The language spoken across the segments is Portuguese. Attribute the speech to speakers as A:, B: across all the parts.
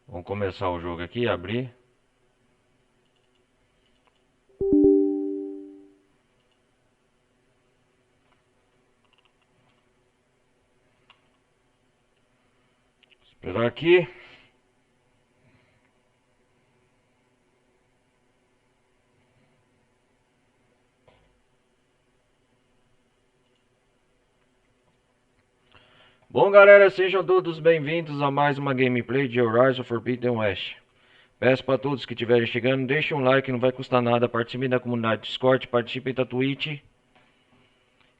A: Vamos começar o jogo aqui, abrir. Esperar aqui. Bom, galera, sejam todos bem-vindos a mais uma gameplay de Horizon Forbidden West. Peço para todos que estiverem chegando, deixem um like, não vai custar nada, participem da comunidade Discord, participem da Twitch.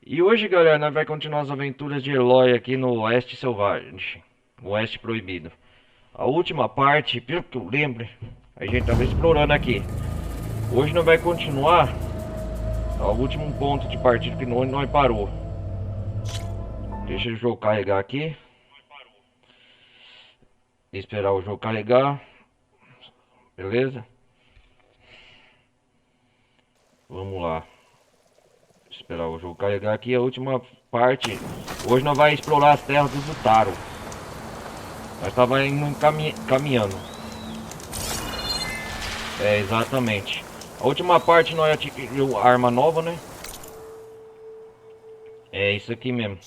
A: E hoje, galera, nós vamos continuar as aventuras de Eloy aqui no Oeste Selvagem, Oeste Proibido. A última parte, pelo que eu lembro, a gente estava explorando aqui. Hoje nós vamos continuar ao último ponto de partida que nós parou. Deixa o jogo carregar aqui. Esperar o jogo carregar. Beleza? Vamos lá. Esperar o jogo carregar aqui. A última parte. Hoje nós vamos explorar as terras do Zutaro. Nós estávamos indo caminhando. É, exatamente. A última parte nós atingimos a arma nova, né? É isso aqui mesmo.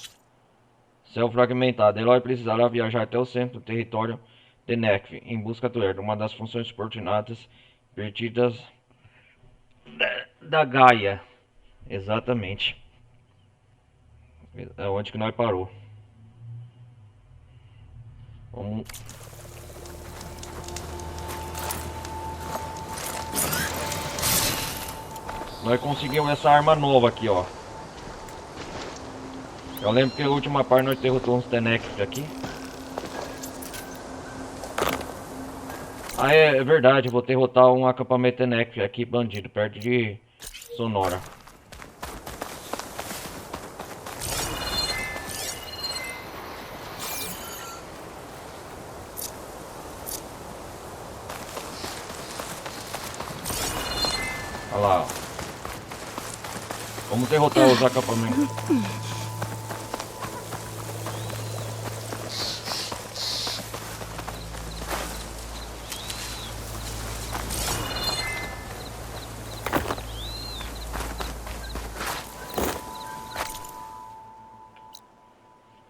A: Céu fragmentado. Eloy precisará viajar até o centro do território de Nekv em busca do Herdo, uma das funções subordinadas perdidas da Gaia. Exatamente. É onde que nós parou. Vamos. Nós conseguimos essa arma nova aqui, ó. Eu lembro que a última parte nós derrotamos uns Tenekth aqui. Ah, é verdade, eu vou derrotar um acampamento Tenekth aqui, bandido, perto de Sonora. Olha lá, ó. Vamos derrotar os acampamentos.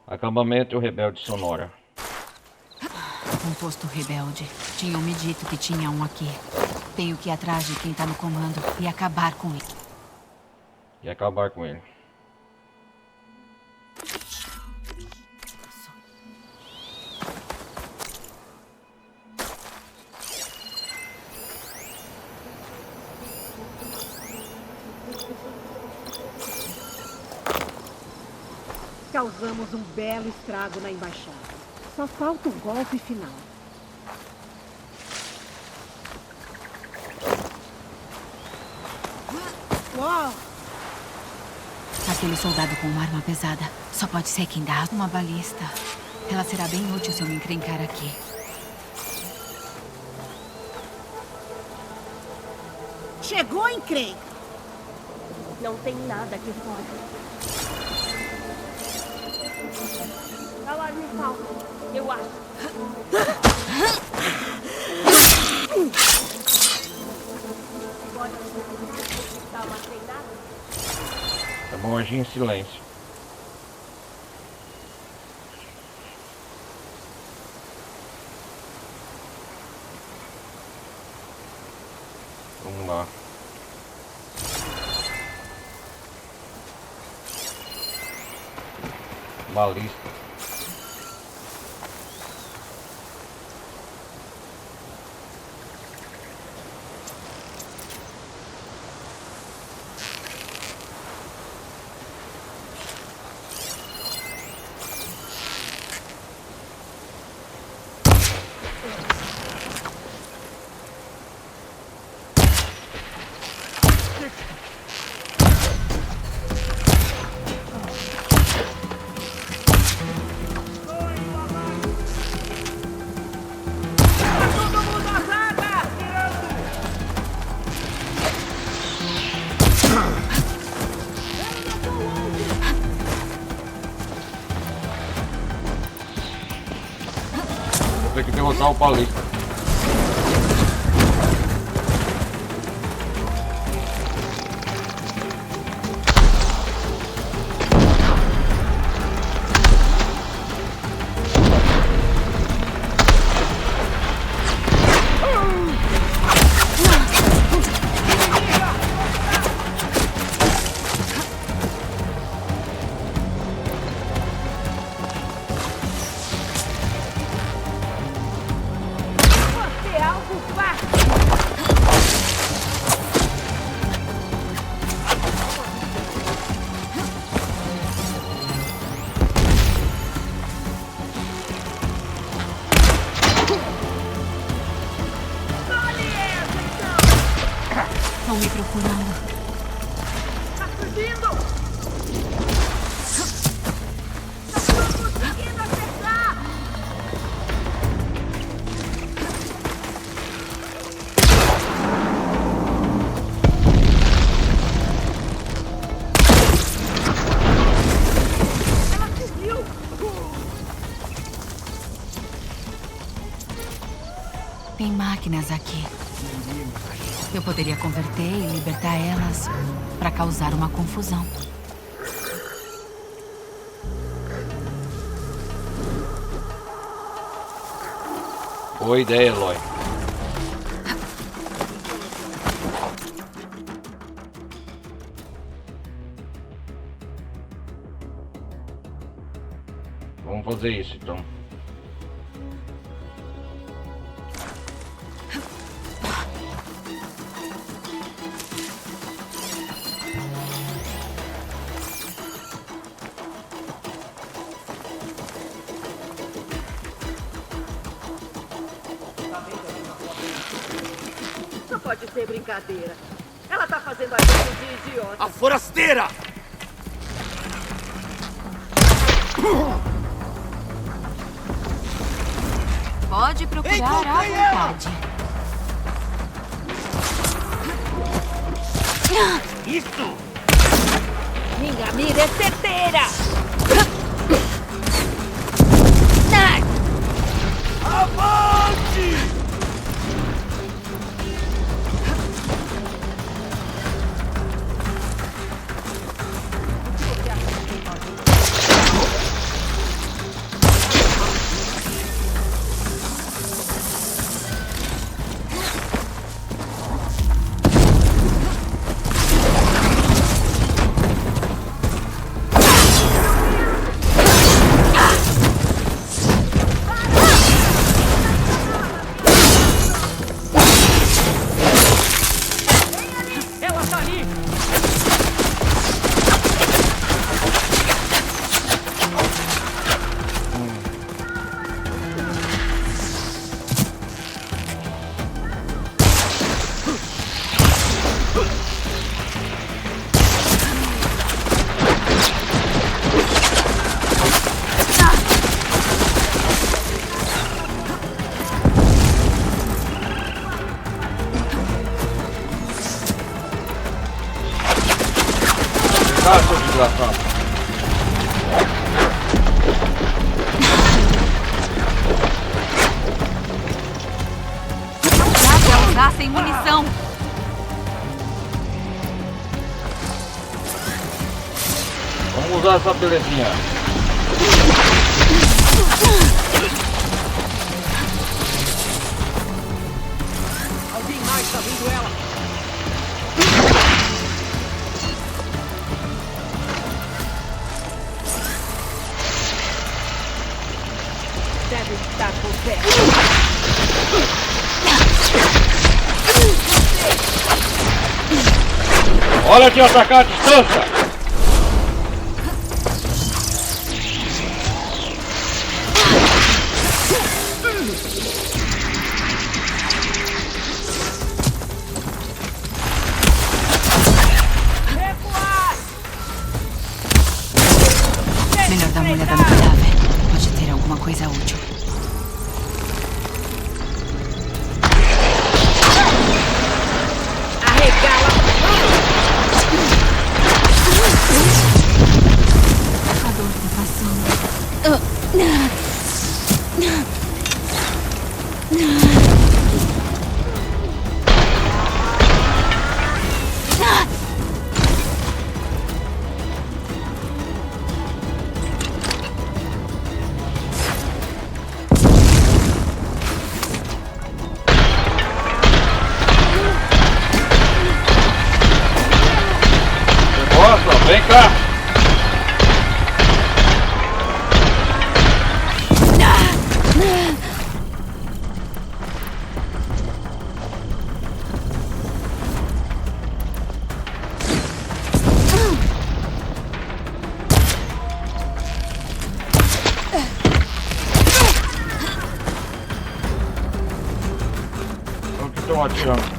A: Acampamento rebelde Sonora.
B: Um posto rebelde. Tinham me dito que tinha um aqui. Tenho que ir atrás de quem tá no comando e acabar com ele.
A: E acabar com ele.
C: Causamos um belo estrago na embaixada. Só falta o golpe final. Uau!
B: Aquele soldado com uma arma pesada só pode ser quem dá uma balista. Ela será bem útil se eu me encrencar aqui.
C: Chegou encrenca!
D: Não tem nada aqui fora. Alarme falso, eu acho. Pode dar uma treinada?
A: É bom agir em silêncio. Vamos lá. Balista. Vou ter que derrotar o Paulista.
B: procurando.
C: Tá fugindo! Não tô conseguindo acertar! Ela fugiu!
B: Tem máquinas aqui. Eu poderia converter e libertar elas para causar uma confusão.
A: Boa ideia, Eloy. Vamos fazer isso então.
C: Não pode ser brincadeira. Ela tá fazendo a gente de idiota.
E: A forasteira!
B: Pode procurar à
E: Encontrei ela!
B: vontade.
E: Isso!
C: Minha mira é certeira!
E: Avante!
C: Ela tá ali!
A: Ah, seu desgraçado.
B: Não dá pra usar sem munição.
A: Vamos usar essa belezinha.
C: Alguém mais tá vendo ela? Deve estar por perto.
A: Olha de atacar a distância.
B: Melhor dar uma olhada no cadáver. Pode ter alguma coisa útil.
C: Arregala!
B: A dor tá passando.
A: Nossa, vem cá. Onde estão atirando?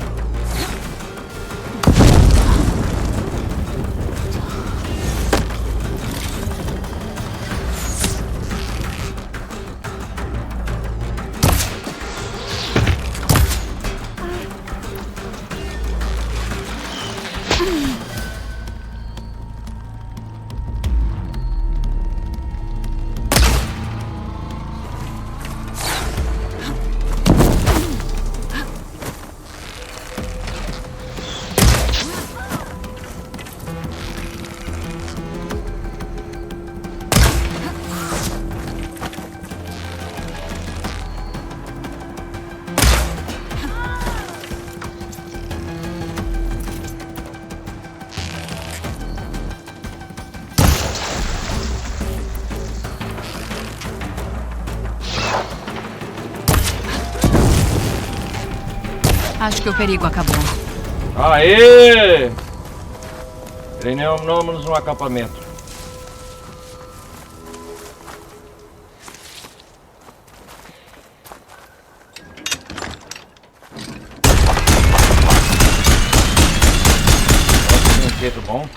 B: Acho que o perigo acabou.
A: Aê! Treinamos no acampamento. Brinquedo bom.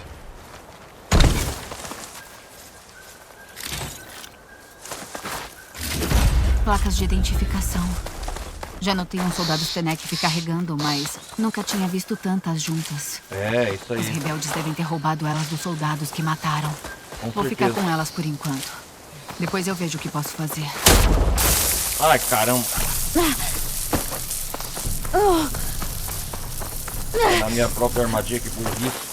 B: Placas de identificação. Já notei um soldado Fennec carregando, mas nunca tinha visto tantas juntas.
A: É, isso aí.
B: Os rebeldes devem ter roubado elas dos soldados que mataram.
A: Com
B: Vou ficar
A: certeza.
B: com elas por enquanto. Depois eu vejo o que posso fazer.
A: Ai, caramba. Na minha própria armadilha, que burrice.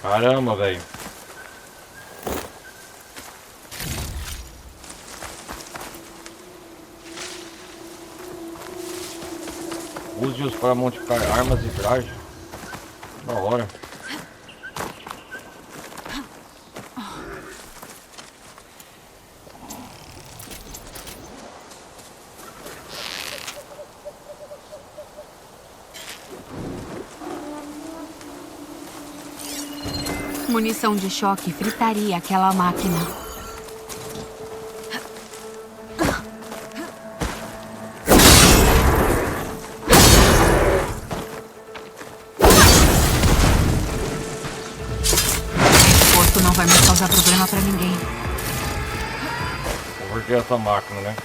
A: Caramba, velho. Use-os para modificar armas e trajes. Da hora.
B: Munição de choque fritaria aquela máquina. Esse posto não vai mais causar problema pra ninguém.
A: Porque essa máquina, né?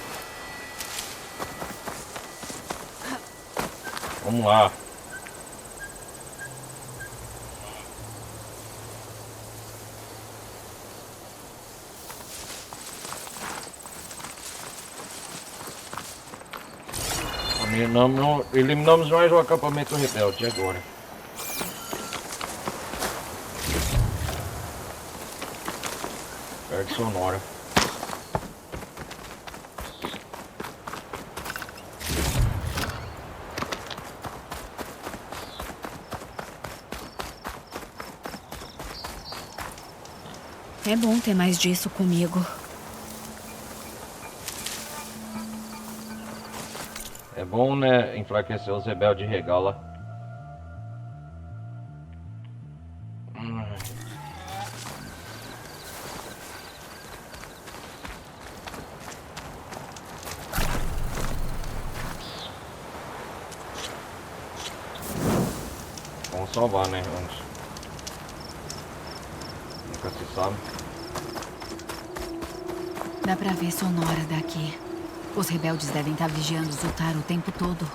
A: Vamos lá. Eliminamos mais o acampamento rebelde agora. Perde sonora.
B: É bom ter mais disso comigo.
A: É bom, né, enfraquecer os rebeldes de regala. Vamos salvar, né, antes. Nunca se sabe.
B: Dá pra ver sonora daqui. Os rebeldes devem estar vigiando Zutar o tempo todo.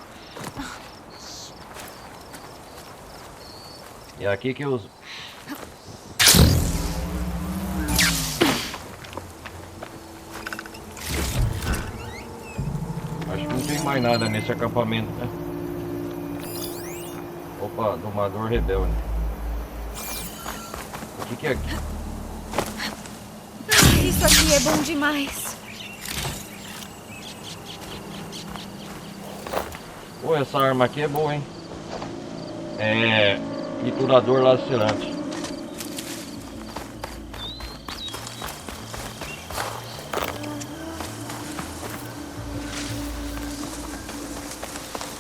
A: E é aqui que os... Acho que não tem mais nada nesse acampamento, né? Opa, domador rebelde. O que é aqui?
B: Isso aqui é bom demais.
A: Pô, essa arma aqui é boa, hein? É... Triturador lacerante.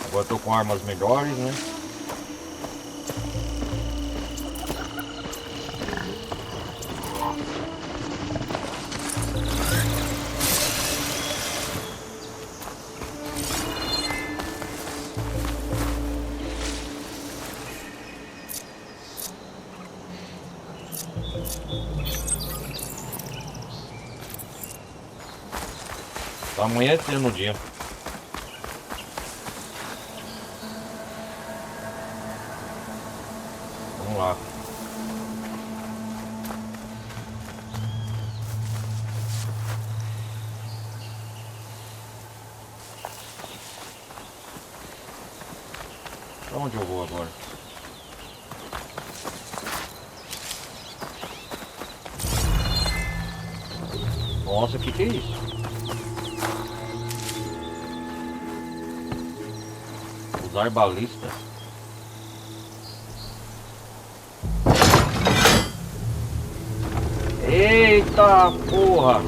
A: Agora tô com armas melhores, né? Tá amanhecendo o dia. Vamos lá. Pra onde eu vou agora? Nossa, que é isso? Usar balista. Eita porra!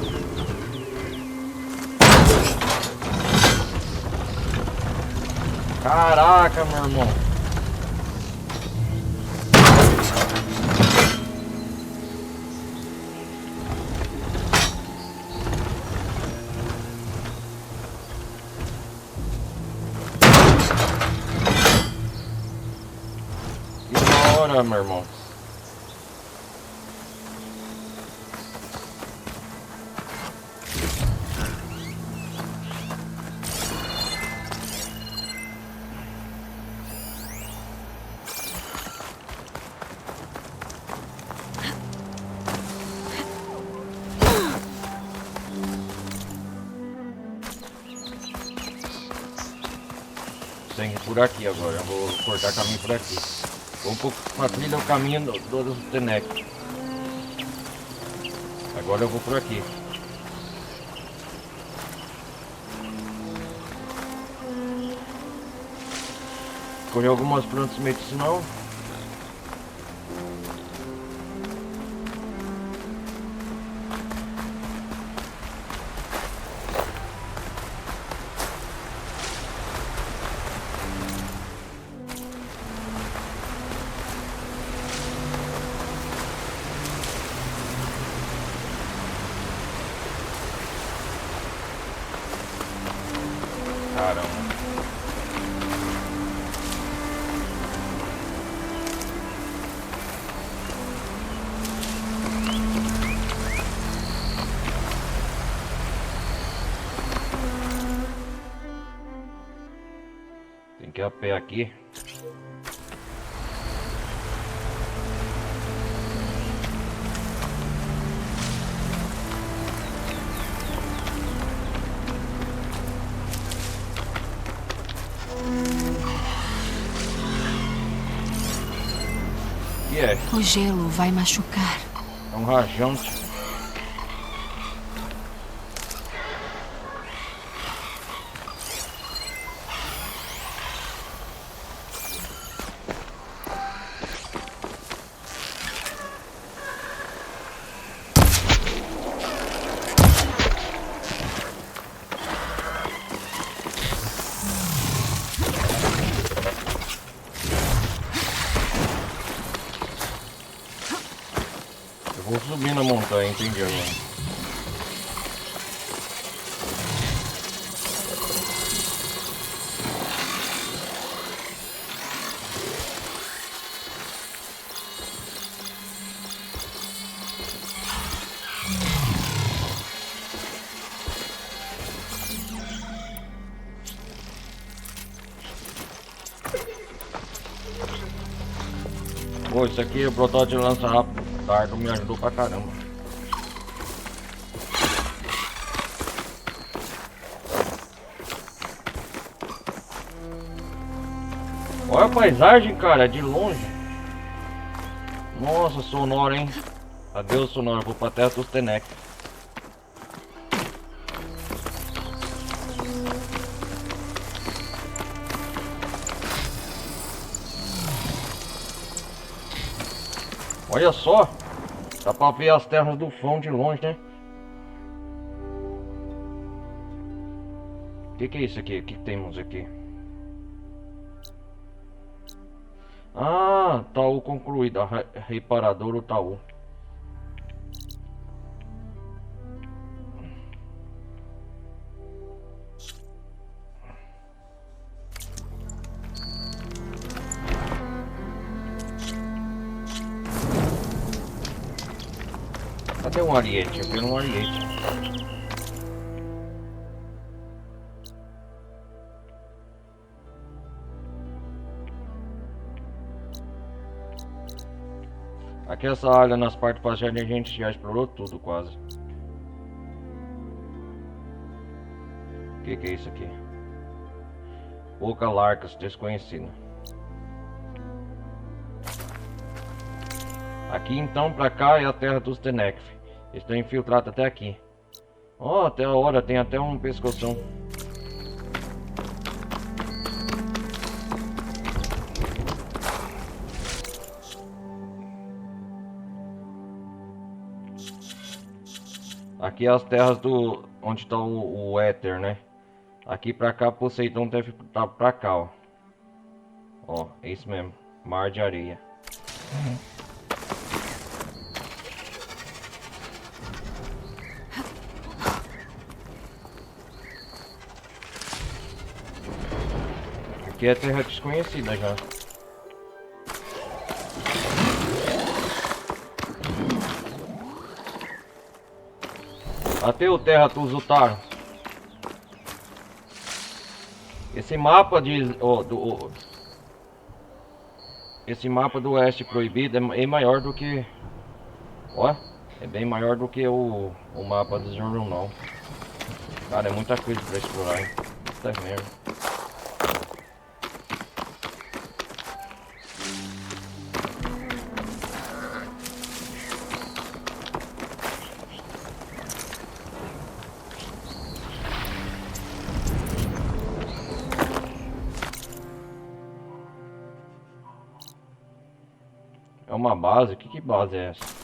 A: Caraca, meu irmão! Que da hora, meu irmão! Sangue por aqui agora, eu vou cortar caminho por aqui. Vamos pra trilha o caminho dos Tenec. Agora eu vou por aqui. Escolhi algumas plantas medicinal. Caramba. Tem que ir a pé aqui. Que é?
B: O gelo vai machucar.
A: É um rajante. Vou subir na montanha, entendi agora. Pô, isso aqui é o brotal de lança rápido. Dardo me ajudou pra caramba. Olha a paisagem, cara, de longe. Nossa, sonora, hein? Adeus, sonora. Vou pra terra dos Tenec. Olha só, dá pra ver as terras do Fão de longe, né? O que é isso aqui? O que temos aqui? Ah, Taú concluído, reparador o Taú. Cadê um ariete? Eu quero um ariete. Aqui essa área nas partes passadas a gente já explorou tudo quase. O que é isso aqui? Boca Larcas, desconhecida. Aqui então pra cá é a terra dos Tenec. Estão infiltrados até aqui. Ó, até a hora, tem até um pescoção. Aqui é as terras do... onde tá o éter, né? Aqui pra cá, Poseidon deve estar pra cá, ó. Ó, é isso mesmo. Mar de areia. Aqui é terra desconhecida já. Até o Terra Tuzutaro. Esse mapa de... esse mapa do Oeste Proibido é maior do que... Ó, é bem maior do que o mapa do Jornal. Cara, é muita coisa pra explorar, hein? Puta merda. É uma base? Que base é essa?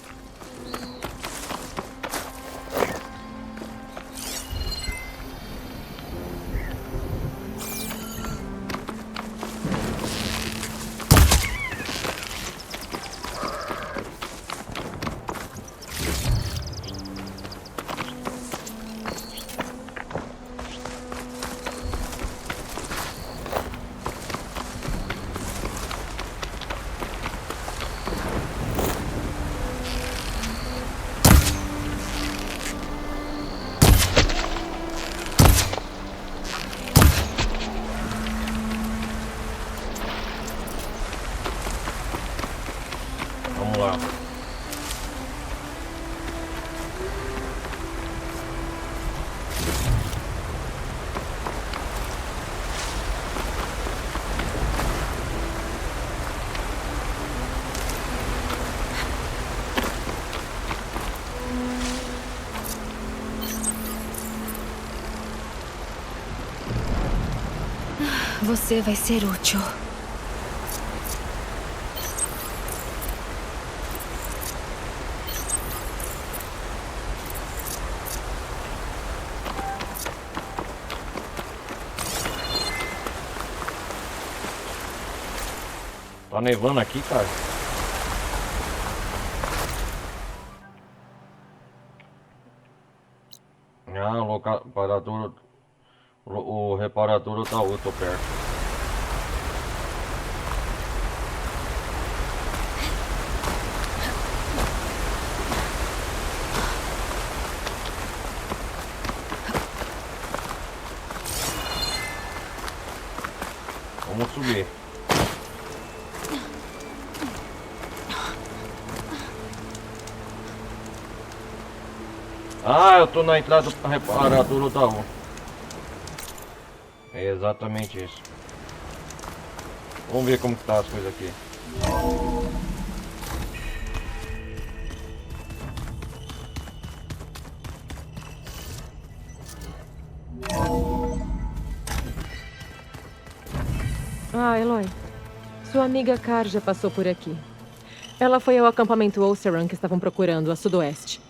A: Vamos lá.
B: Você vai ser útil.
A: Tá nevando aqui, cara. Ah, o reparador tá outro perto. Vamos subir. Ah, eu tô na entrada do reparador da U. É exatamente isso. Vamos ver como que tá as coisas aqui.
F: Ah, Eloy. Sua amiga Car já passou por aqui. Ela foi ao acampamento Oseram que estavam procurando, a sudoeste.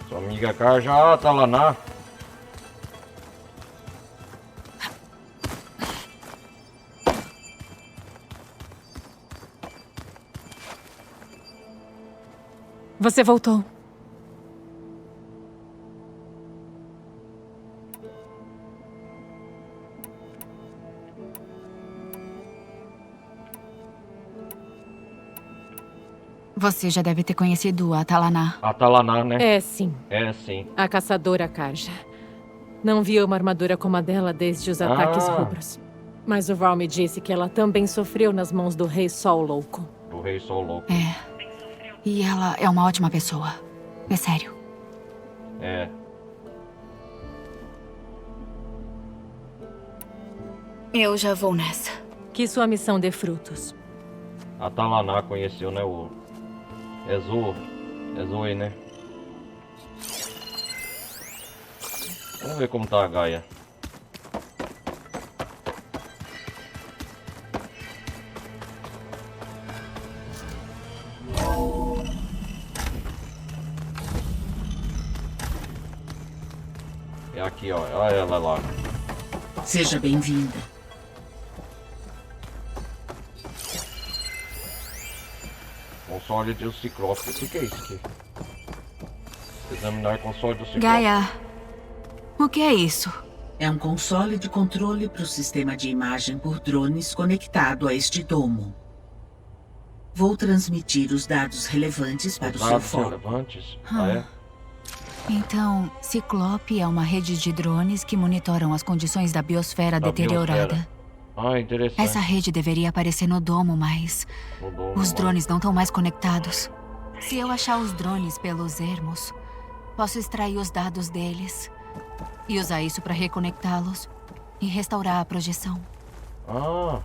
A: Sua amiga Car já tá lá na...
F: Você voltou.
B: Você já deve ter conhecido a Talaná.
A: A Talaná, né?
F: É, sim.
A: É, sim.
F: A caçadora Karja. Não vi uma armadura como a dela desde os ataques rubros. Mas o Val me disse que ela também sofreu nas mãos do Rei Sol Louco.
A: Do Rei Sol Louco.
B: É. E ela é uma ótima pessoa. É sério.
A: É.
B: Eu já vou nessa.
F: Que sua missão dê frutos.
A: A Talaná conheceu, né, o... Zoe, né? Vamos ver como tá a Gaia. É aqui, ó. Olha ela lá.
G: Seja bem-vinda.
A: Console do Ciclope. O que é isso aqui? Examinar console do Ciclope.
B: Gaia, o que é isso?
G: É um console de controle para o sistema de imagem por drones conectado a este domo. Vou transmitir os dados relevantes para o seu
A: Dados
G: foco.
A: relevantes? Ah, é?
B: Então, Ciclope é uma rede de drones que monitoram as condições da biosfera
A: Da
B: deteriorada.
A: biosfera. Ah, interessante.
B: Essa rede deveria aparecer no domo, mas
A: O domo,
B: os
A: mano.
B: drones não estão mais conectados. Se eu achar os drones pelos ermos, posso extrair os dados deles e usar isso para reconectá-los e restaurar a projeção.
A: Ah.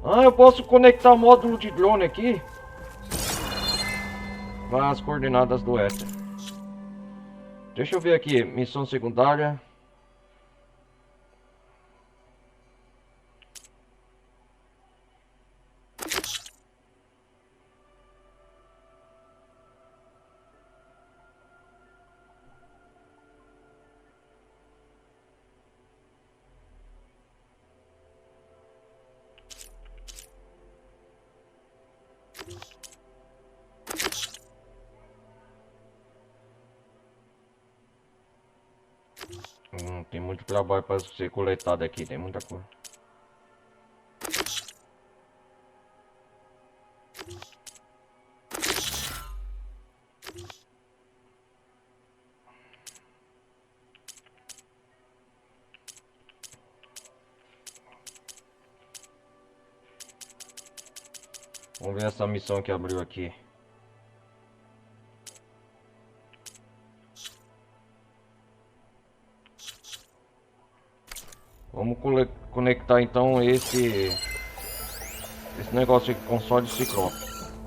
A: Ah, eu posso conectar o módulo de drone aqui. Vai as coordenadas do éter. Deixa eu ver aqui. Missão secundária. Tem muito trabalho para ser coletado aqui, tem muita coisa. Vamos ver essa missão que abriu aqui. Vamos conectar então esse negócio aqui, console de Ciclope.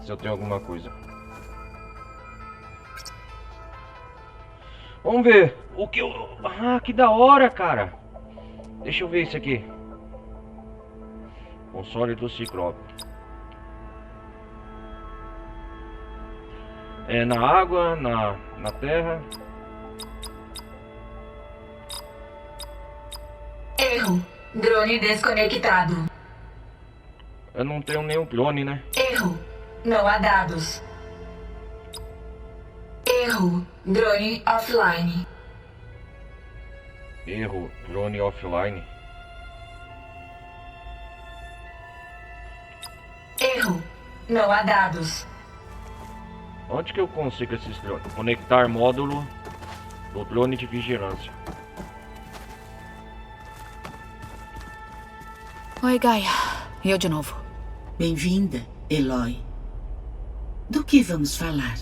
A: Se eu tenho alguma coisa. Vamos ver o que eu... Ah, que da hora, cara. Deixa eu ver isso aqui. Console do Ciclope. É na água, na terra.
H: Erro. Drone desconectado.
A: Eu não tenho nenhum drone, né?
H: Erro. Não há dados. Erro. Drone offline.
A: Erro, drone offline.
H: Erro. Não há dados.
A: Onde que eu consigo esses drones? Conectar módulo do drone de vigilância.
B: Oi, Gaia. Eu de novo.
G: Bem-vinda, Eloy. Do que vamos falar?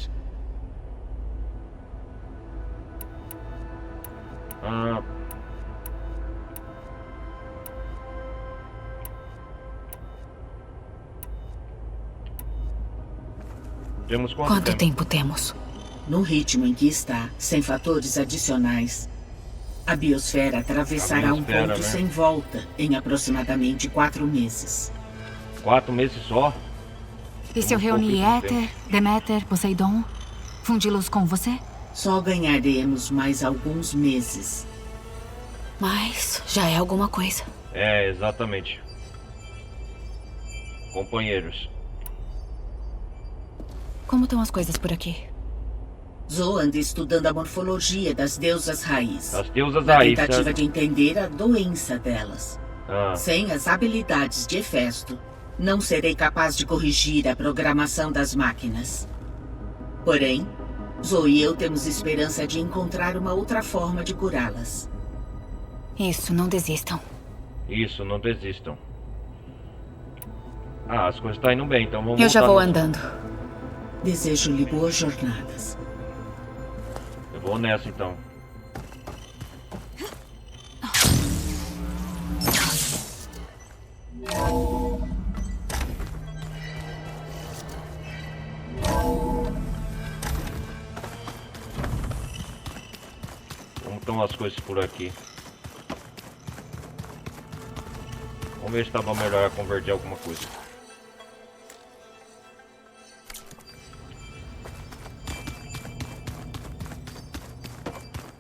A: Ah, temos
B: Quanto tempo temos?
G: No ritmo em que está, sem fatores adicionais, a biosfera atravessará um ponto
A: né?
G: sem volta em aproximadamente 4 meses.
A: 4 meses só?
B: E se eu
A: Temos
B: reunir
A: pouco
B: Éter, Deméter, Poseidon, fundi-los com você?
G: Só ganharemos mais alguns meses.
B: Mas já é alguma coisa.
A: É, exatamente. Companheiros.
B: Como estão as coisas por aqui?
G: Zo anda estudando a morfologia das deusas raiz.
A: As deusas
G: Na
A: raiz,
G: tentativa
A: certo?
G: de entender a doença delas.
A: Ah,
G: Sem as habilidades de Hefesto, não serei capaz de corrigir a programação das máquinas. Porém, Zo e eu temos esperança de encontrar uma outra forma de curá-las.
B: Isso, não desistam.
A: isso, não desistam. Ah, as coisas estão indo bem, então vamos
B: Eu já
A: voltar
B: vou
A: no-
B: andando.
G: Desejo-lhe boas jornadas.
A: Eu vou nessa então. Vamos estão as coisas por aqui. Vamos ver se tava melhor converter alguma coisa.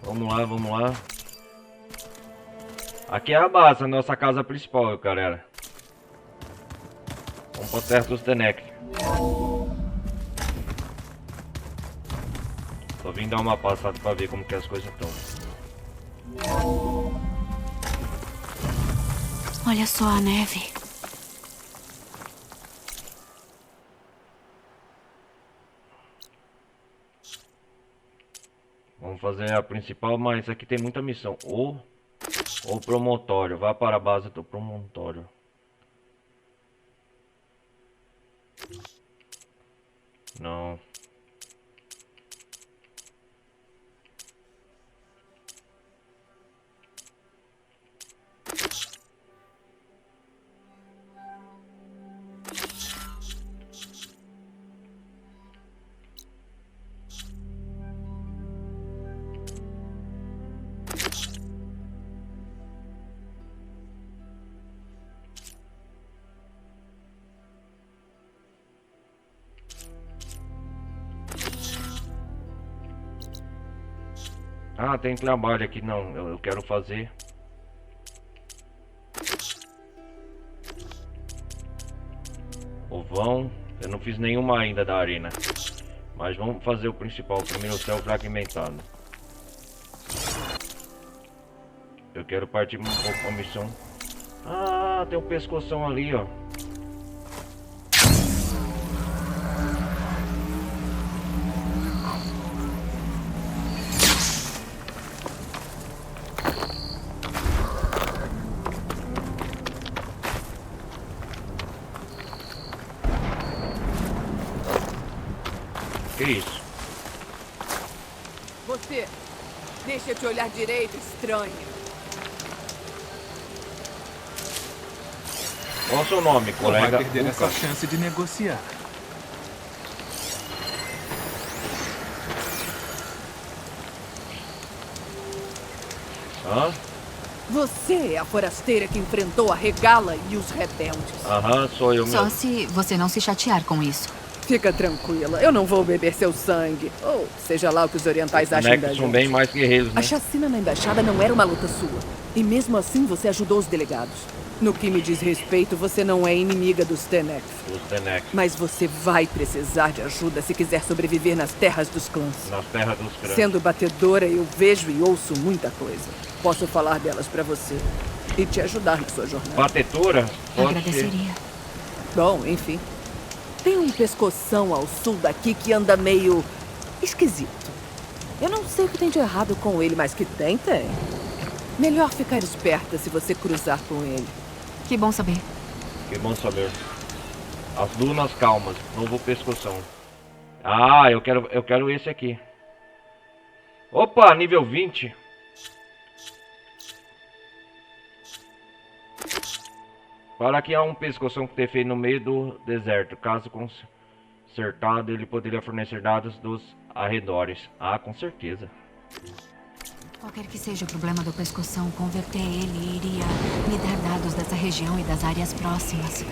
A: Vamos lá, vamos lá. Aqui é a base, a nossa casa principal, galera. Vamos pra terra dos Tenek. Só vim dar uma passada pra ver como que as coisas estão.
B: Olha só a neve.
A: Vamos fazer a principal, mas aqui tem muita missão. O promontório. Vá para a base do promontório. Não. Ah, tem trabalho aqui. Não, eu quero fazer. O vão. Eu não fiz nenhuma ainda da arena. Mas vamos fazer o principal. Primeiro o céu fragmentado. Eu quero partir um pouco com a missão. Ah, tem um pescoção ali, ó. Que isso?
C: Você, deixa eu te olhar direito, estranho.
A: Qual o seu nome,
E: Não
A: colega?
E: vai perder essa
A: Lucas.
E: chance de negociar.
A: Hã?
C: Você é a forasteira que enfrentou a Regala e os rebeldes.
A: Aham, sou eu
B: Só
A: mesmo.
B: se você não se chatear com isso.
C: Fica tranquila, eu não vou beber seu sangue. Ou seja lá o que os orientais acham da
A: Bonecos são
C: gente.
A: bem mais guerreiros, né?
C: A chacina na embaixada não era uma luta sua. E mesmo assim você ajudou os delegados. No que me diz respeito, você não é inimiga dos Tenek.
A: Os Tenek.
C: Mas você vai precisar de ajuda se quiser sobreviver nas terras dos clãs.
A: Nas terras dos crãs.
C: Sendo batedora, eu vejo e ouço muita coisa. Posso falar delas pra você e te ajudar na sua jornada.
A: Batetora? Pode ser.
B: Agradeceria.
C: Bom, enfim. Tem um pescoção ao sul daqui que anda meio esquisito. Eu não sei o que tem de errado com ele, mas que tem, tem. Melhor ficar esperta se você cruzar com ele.
B: Que bom saber.
A: Que bom saber. As dunas calmas. Novo pescoção. Ah, eu quero esse aqui. Opa, nível 20. Para que há um pescoção que ter feito no meio do deserto. Caso consertado, ele poderia fornecer dados dos arredores. Ah, com certeza.
B: Qualquer que seja o problema do pescoção, converter ele iria me dar dados dessa região e das áreas próximas.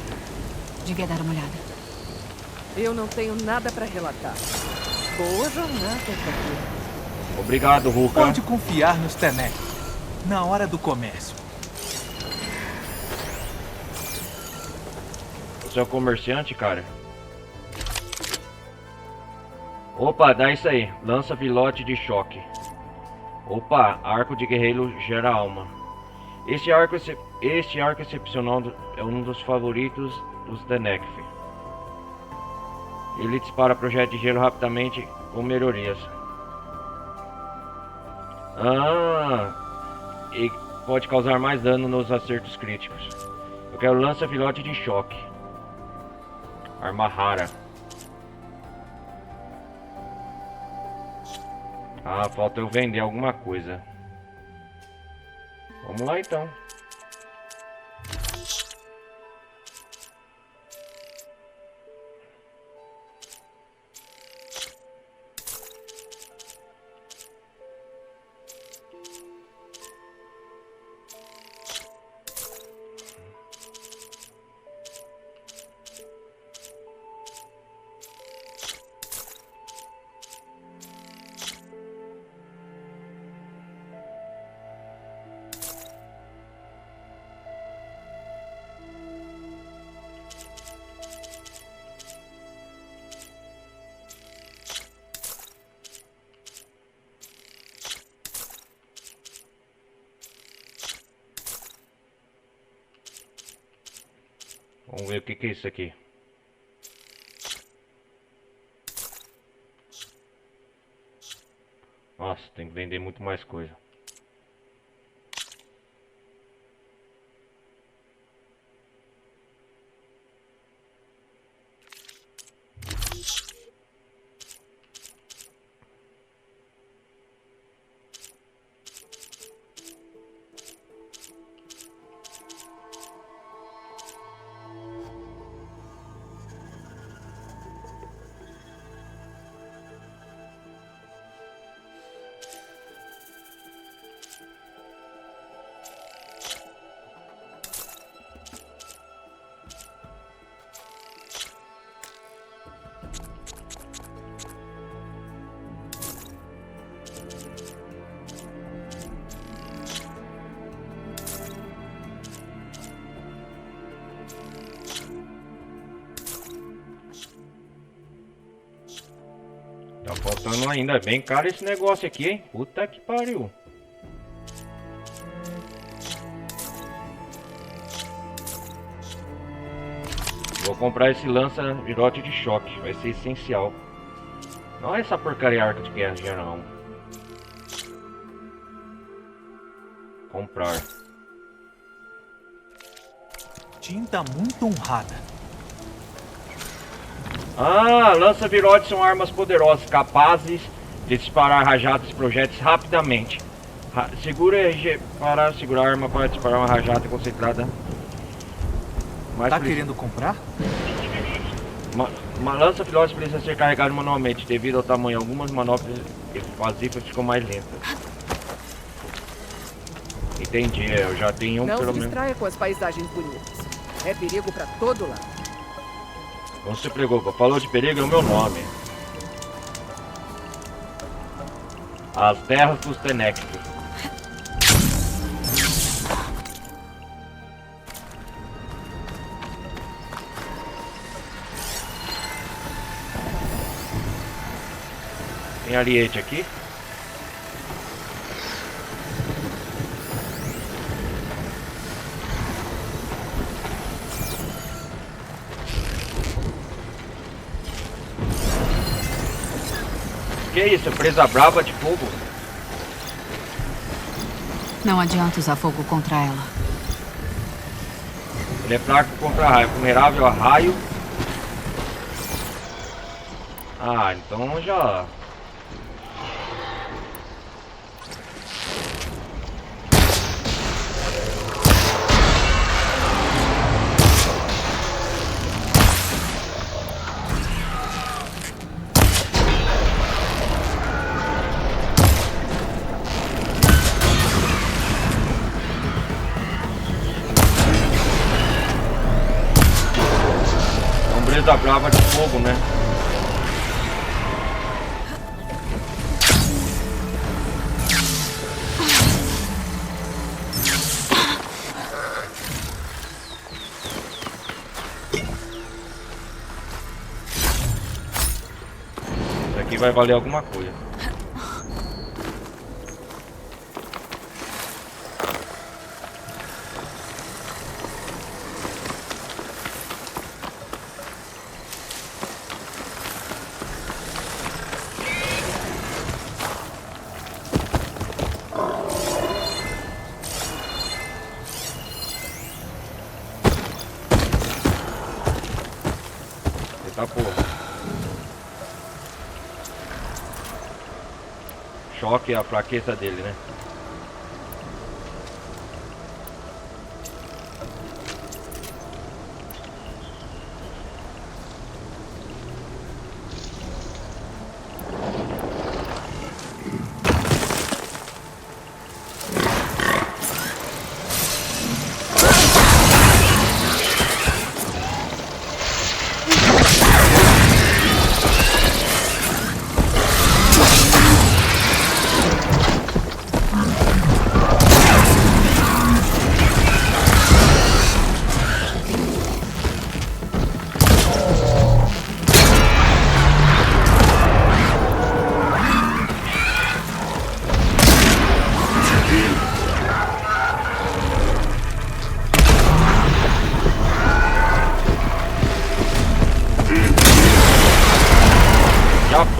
B: Devia dar uma olhada.
C: Eu não tenho nada pra relatar. Boa jornada, Cadu.
A: Obrigado, Ruka.
E: Pode confiar nos Tenek. Na hora do comércio.
A: Você é o comerciante, cara? Opa, dá isso aí. Lança pilote de choque. Opa, arco de guerreiro gera alma. Este arco excepcional é um dos favoritos dos Tenek. Ele dispara projetos de gelo rapidamente com melhorias. Ah, e pode causar mais dano nos acertos críticos. Eu quero lança pilote de choque. Arma rara. Ah, falta eu vender alguma coisa. Vamos lá então. Vamos ver o que é isso aqui. Nossa, tem que vender muito mais coisa. Tá faltando ainda. É bem caro esse negócio aqui, hein? Puta que pariu. Vou comprar esse lança-virote de choque. Vai ser essencial. Não é essa porcaria arca de guerra geral. Comprar.
E: Tinta muito honrada.
A: Ah, lança-virotes são armas poderosas, capazes de disparar rajadas e projéteis rapidamente. Segura RG para segurar a arma para disparar uma rajada concentrada.
E: Tá querendo comprar?
A: Uma lança-virotes precisa ser carregada manualmente, devido ao tamanho. Algumas manobras evasivas ficam mais lentas. Entendi, eu já tenho
C: Não
A: pelo
C: se
A: menos.
C: distraia com as paisagens bonitas. É perigo pra todo lado.
A: Não se preocupa, falou de perigo é o meu nome. As terras dos Tenectos. Tem ariete aqui. Que isso? Presa brava de fogo?
B: Não adianta usar fogo contra ela.
A: Ele é fraco contra raio, vulnerável a raio. Ah, então já. Presa brava de fogo, né? Isso aqui vai valer alguma coisa. Eita porra. Choque é a fraqueza dele, né?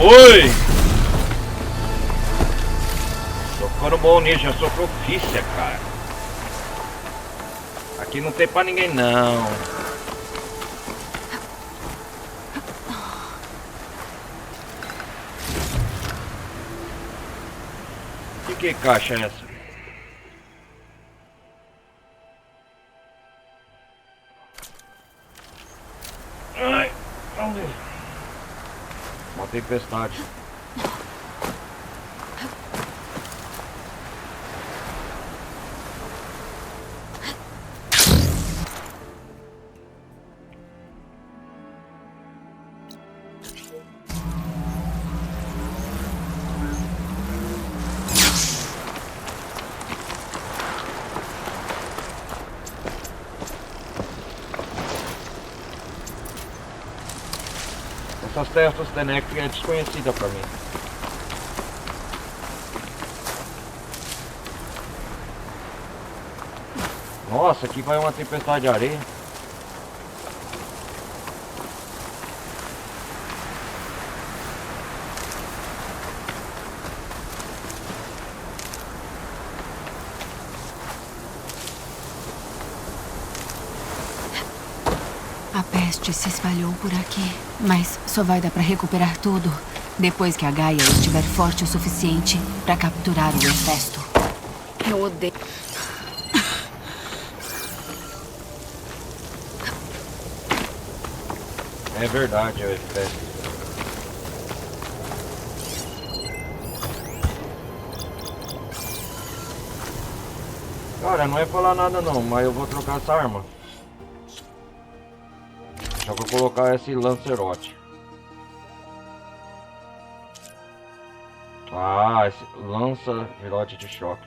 A: Oi! Tô ficando bom nisso, já sou profícia, cara. Aqui não tem pra ninguém não. Que caixa é essa? Ai, vamos ver. Uma tempestade. Essas terras Tenec é desconhecida pra mim. Nossa, aqui vai uma tempestade de areia.
B: A peste se espalhou por aqui, mas só vai dar pra recuperar tudo depois que a Gaia estiver forte o suficiente pra capturar o Hefesto.
C: Eu odeio.
A: É verdade, é o Hefesto. Cara, não é falar nada não, mas eu vou trocar essa arma. Só vou colocar esse Lancerote. Ah, esse Lancerote de choque.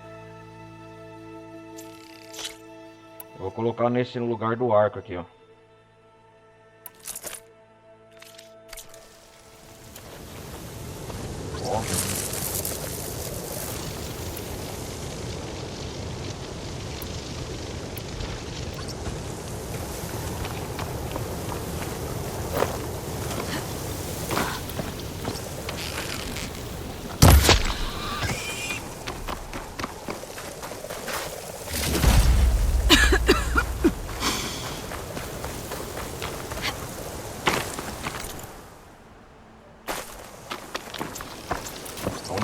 A: Eu vou colocar nesse lugar do arco aqui, ó. Ó.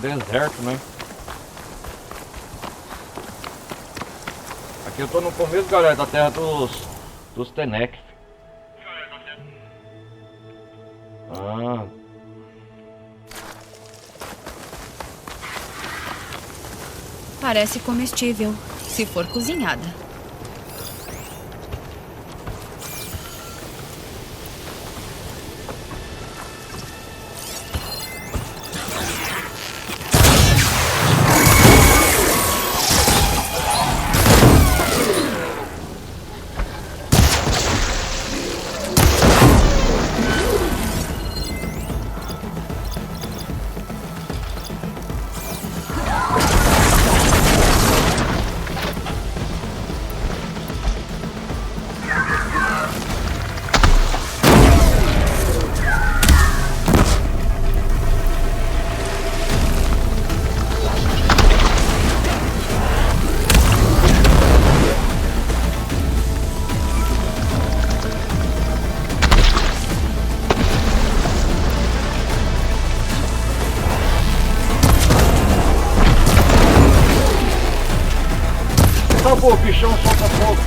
A: Deserto, né? Aqui eu tô no começo, galera, da terra dos Tenec. Ah.
I: Parece comestível, se for cozinhada.
A: Pô, o bichão solta fogo.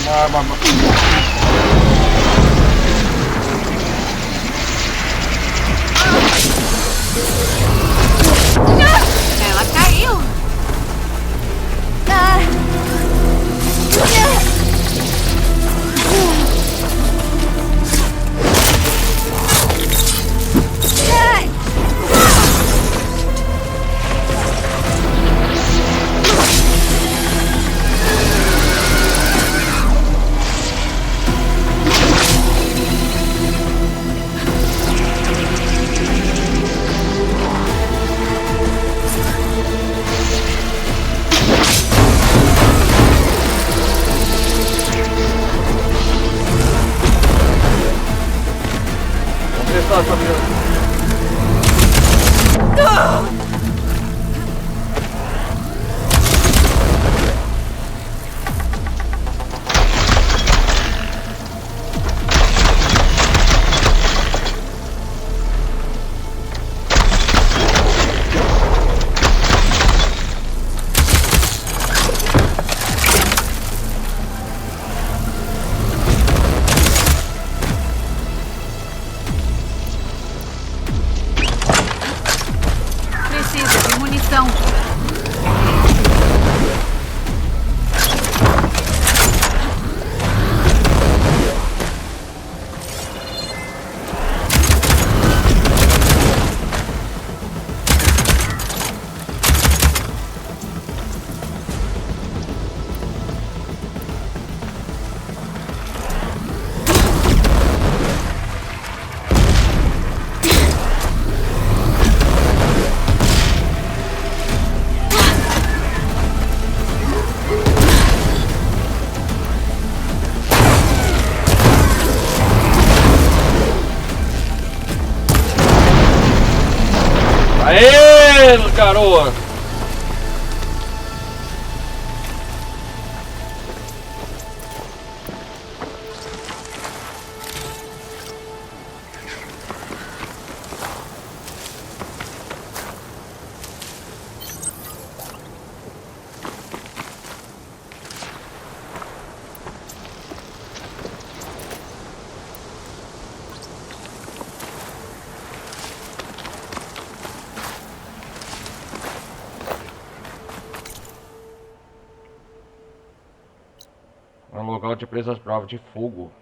A: Uma arma.
B: Ela caiu.
A: matar essa criança.
B: Preciso de munição.
A: Aê, garoto! É um local de presas bravas de fogo.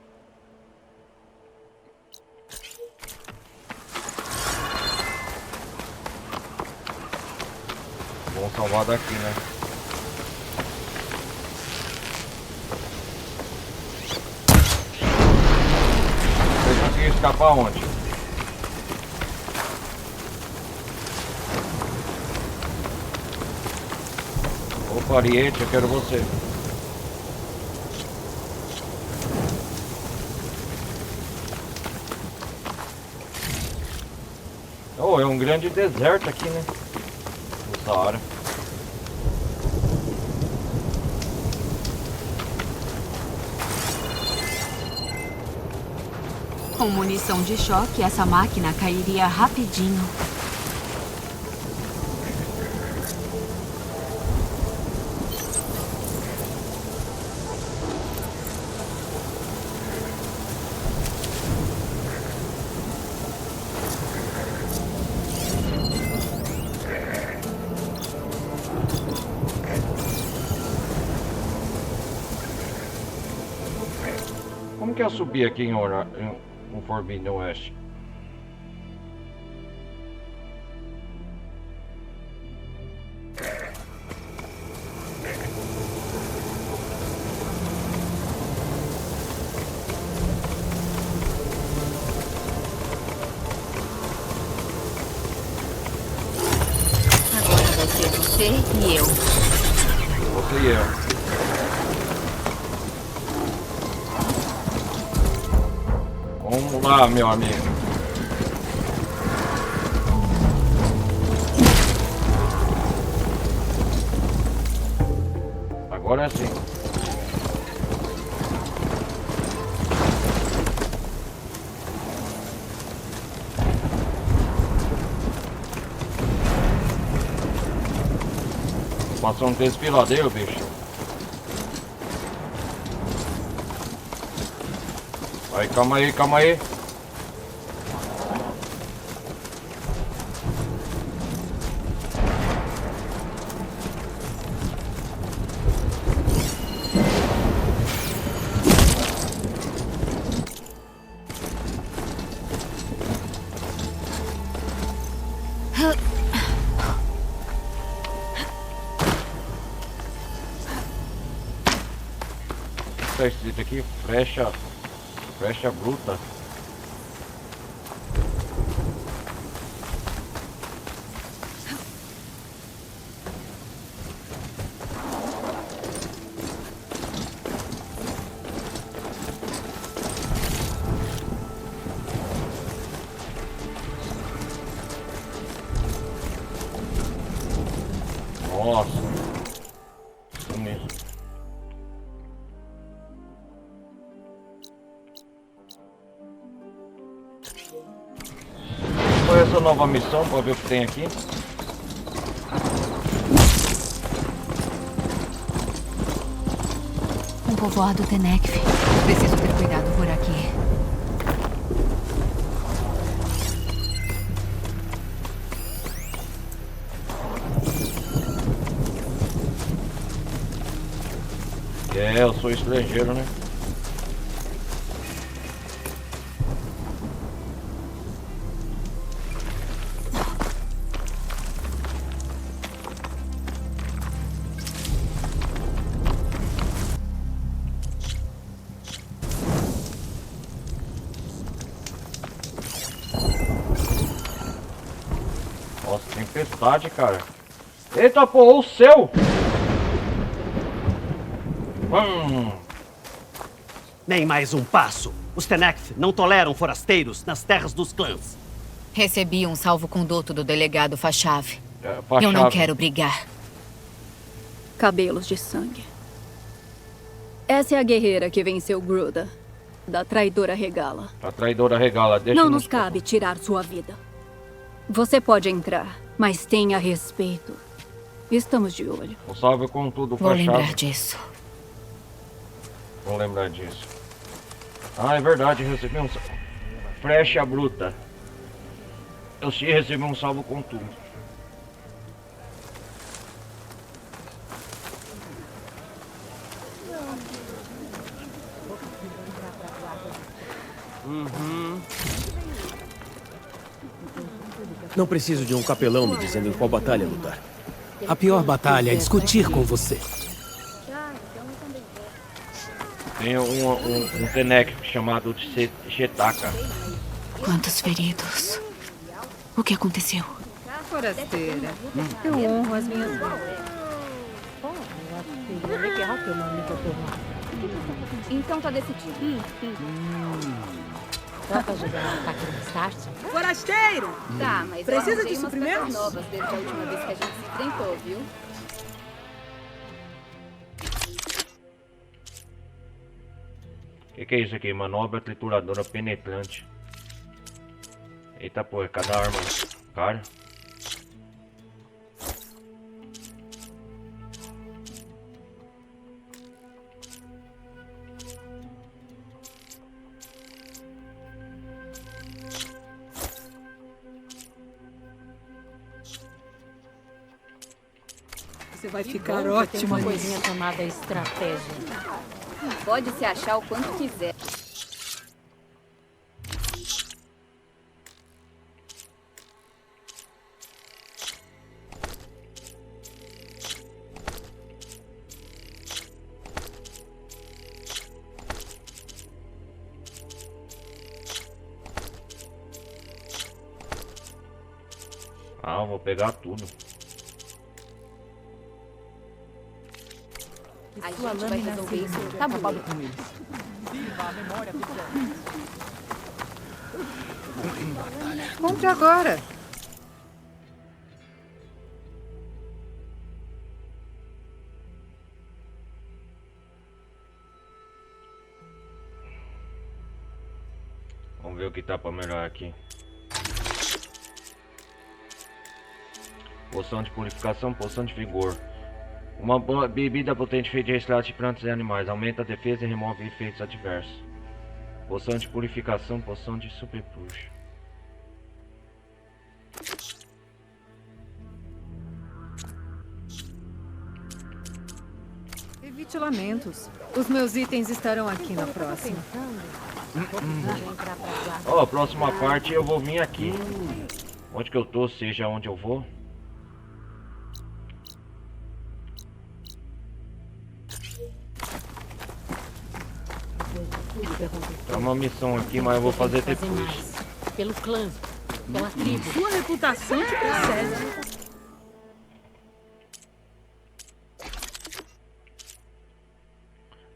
A: Vamos salvar daqui, né? Você conseguiu escapar onde? Opa, Ariete, eu quero você. Oh, é um grande deserto aqui, né? Da hora.
B: Com munição de choque, essa máquina cairia rapidinho.
A: Como que eu subi aqui em Forbidden West?
B: Agora vai ser você e eu.
A: Você e eu. Vamos lá, meu amigo. Agora sim. Passou um desfiladeiro, bicho. Aí, calma aí, calma aí. Tá escrito aqui, flecha bruta. essa nova missão pra ver o que tem aqui.
B: Um povoado Tenekf. Preciso ter cuidado por aqui.
A: Eu sou estrangeiro, né? Nossa, tempestade, cara. Eita, pô, o céu!
J: Nem mais um passo. Os Tenekth não toleram forasteiros nas terras dos clãs.
B: Recebi um salvo-conduto do delegado Fashav.
A: Fashav.
B: Eu não quero brigar.
K: Cabelos de sangue. Essa é a guerreira que venceu Gruda, da traidora Regala.
A: A traidora Regala, deixa
K: Não nos cabe tirar sua vida. Você pode entrar, mas tenha respeito. Estamos de olho.
A: O salve com tudo,
B: Vou
A: Fashav.
B: lembrar disso.
A: Vou lembrar disso. Ah, é verdade, recebi um flecha bruta. Eu sim recebi um salvo com tudo.
L: Não preciso de um capelão me dizendo em qual batalha lutar.
E: A pior batalha é discutir com você.
A: Tem um Tenekf chamado de Shetaka.
B: Quantos feridos? O que aconteceu?
C: Forasteira, eu honro as minhas
I: Então tá decidido.
F: Dá pra jogar um ataque no start?
C: Forasteiro!
K: Tá, mas
C: Precisa
K: eu arranjei
C: de
K: umas
C: suprimentos?
K: coisas novas desde a última vez que a gente se enfrentou, viu?
A: Que é isso aqui? Manobra trituradora penetrante. Eita porra, cada arma. Cara.
C: Você vai ficar ótimo.
F: Uma coisinha chamada estratégia.
K: Pode se achar o quanto quiser.
A: Ah, vou pegar tudo.
K: A gente vai resolver isso no tabuleiro.
C: Compre agora.
A: Vamos ver o que tá pra melhorar aqui. Poção de purificação, poção de vigor. Uma boa bebida potente feita de extrato de plantas e animais. Aumenta a defesa e remove efeitos adversos. Poção de purificação, poção de superpuxo.
C: Evite lamentos. Os meus itens estarão aqui na próxima.
A: Ó, a próxima parte eu vou vir aqui. Onde que eu tô, seja onde eu vou. É uma missão aqui, mas eu vou fazer depois.
F: Pelo clã, pela tribo.
C: Sua reputação te precede.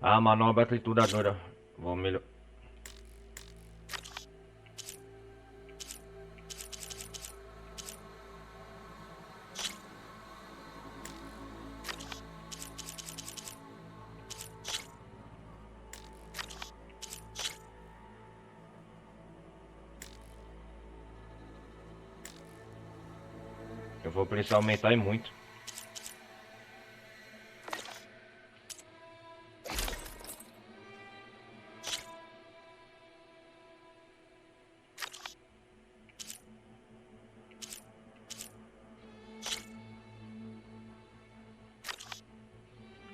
A: Ah, manobra trituradora. Vou melhor. Eu vou precisar aumentar e muito.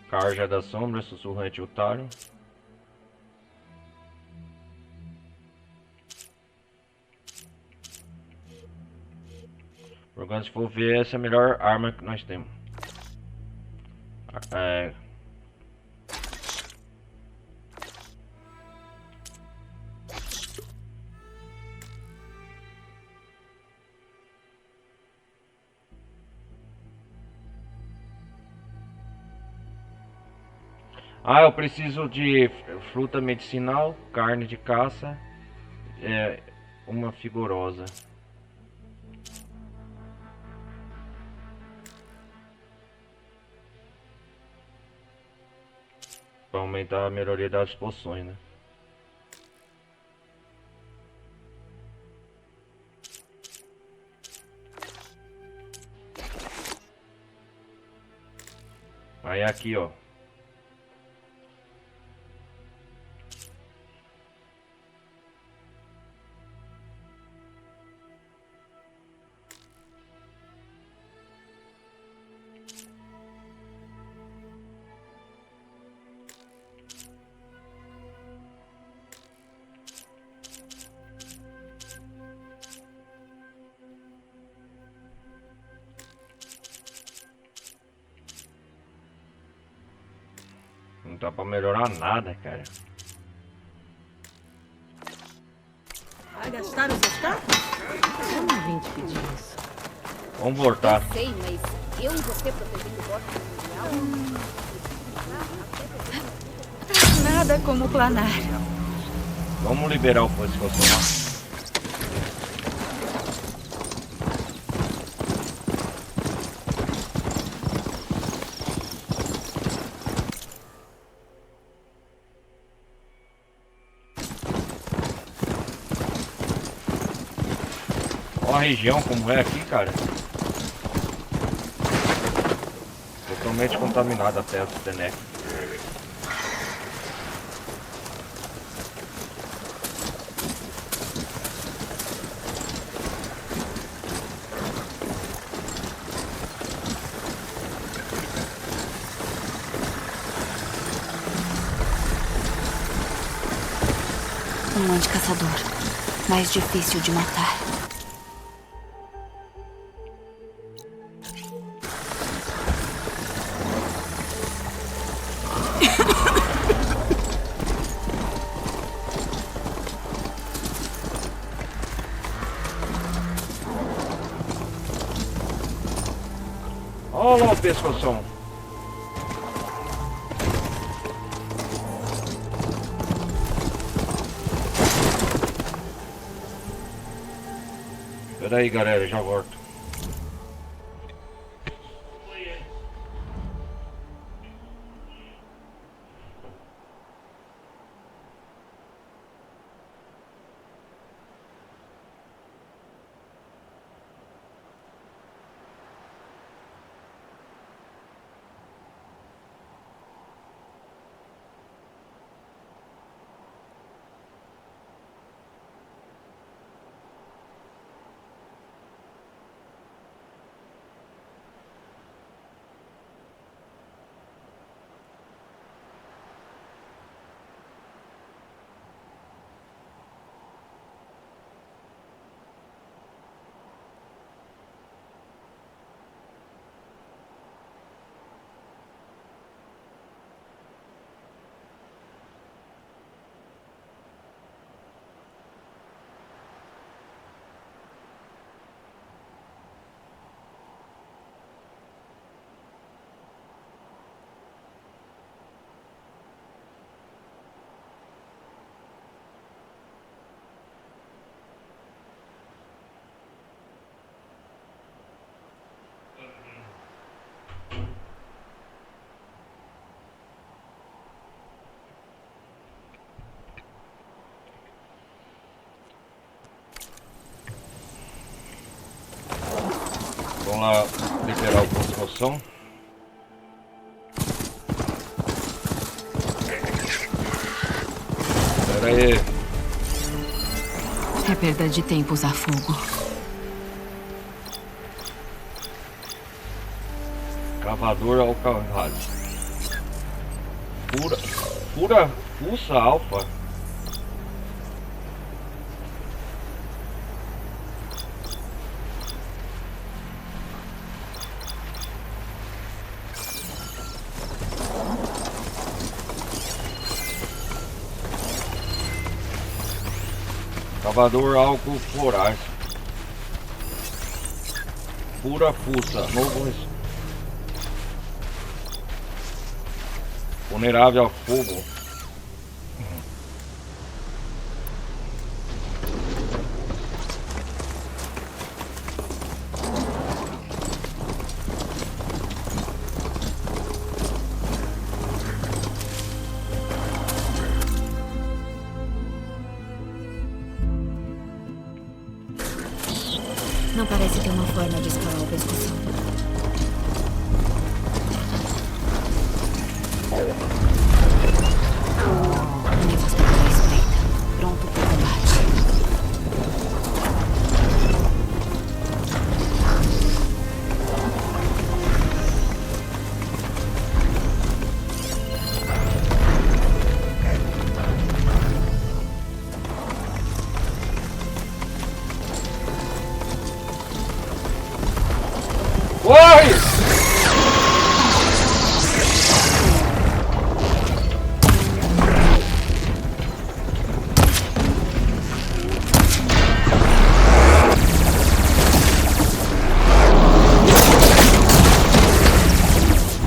A: Carja da Sombra, Sussurrante Otário. Porque se for ver, essa é a melhor arma que nós temos. Eu preciso de fruta medicinal, carne de caça, uma figurosa. Para aumentar a melhoria das poções, né? Aí aqui, ó. Não dá pra melhorar nada, cara.
C: Vai gastar os status?
F: Eu não vim te pedir isso.
A: Vamos voltar.
I: Eu sei, mas eu e você protegendo o bosque mundial...
B: Nada como planar.
A: Vamos liberar o pescoço. Olha a região como é aqui, cara. Totalmente contaminada a terra do Tenec.
B: Um anticaçador. Mais difícil de matar.
A: Olha lá o pescoção. Pera aí, galera, já volto. lá liberar o pescoção. Pera aí.
B: É perda de tempo usar fogo.
A: Cavador ao cavalo. Pura fuça alfa. Cavador álcool florais. Pura fuça. Novo. Vulnerável ao fogo.
B: Não parece ter uma forma de escalar o pescoção. Pronto para o combate.
A: Corre!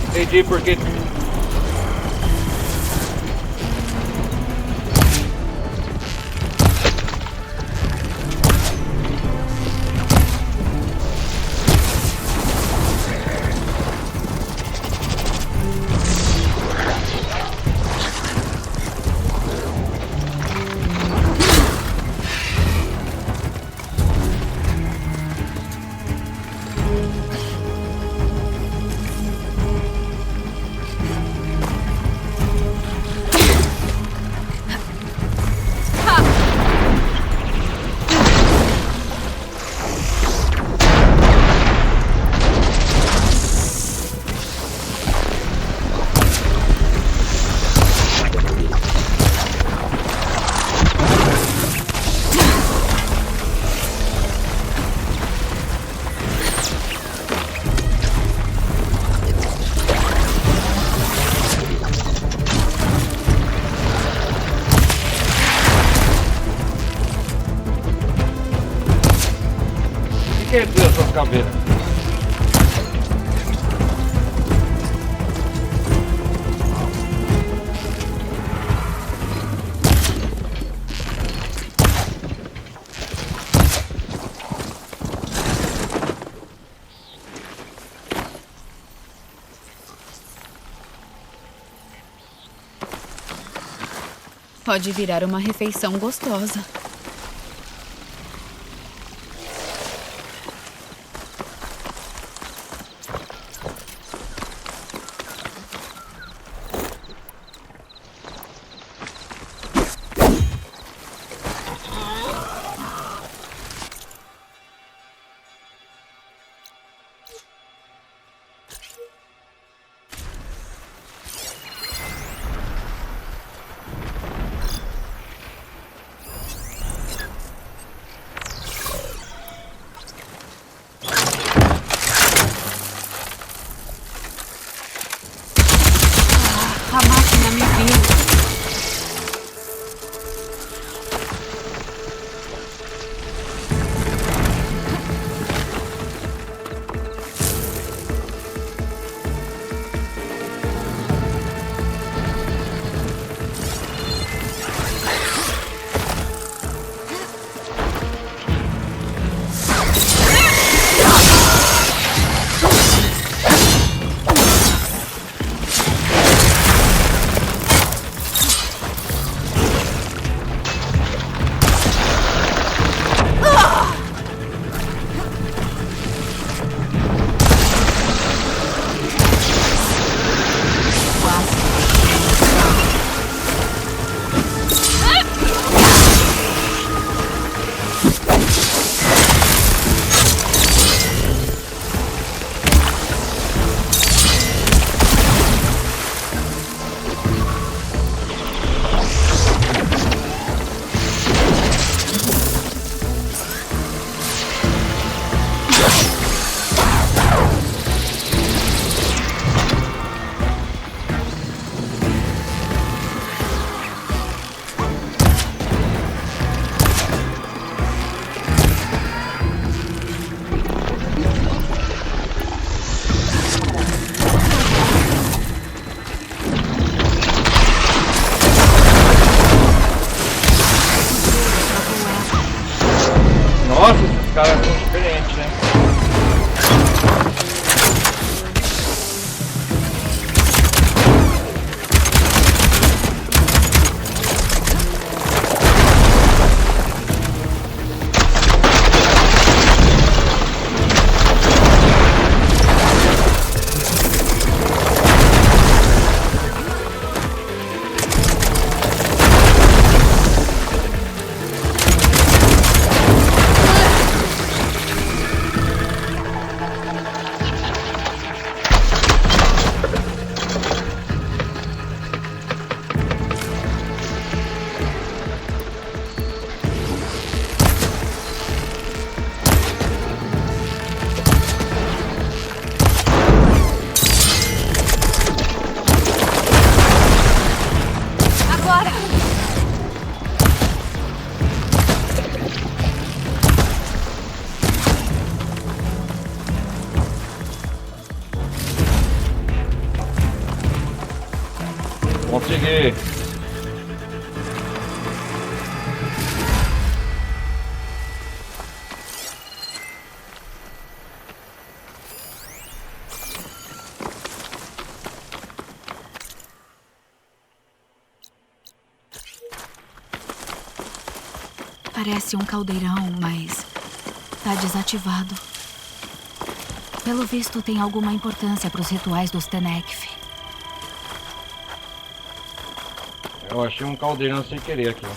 A: Entendi porque... que é essas caveiras?
B: Pode virar uma refeição gostosa.
A: quê?
B: Parece um caldeirão, mas tá desativado. Pelo visto, tem alguma importância para os rituais dos Tenekth.
A: Eu achei um caldeirão sem querer aqui, ó.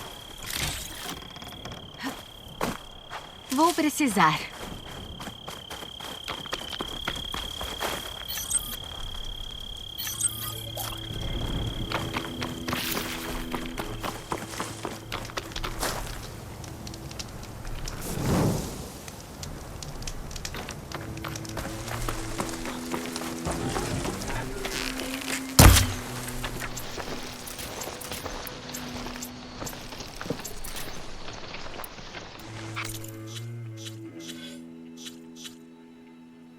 B: Vou precisar.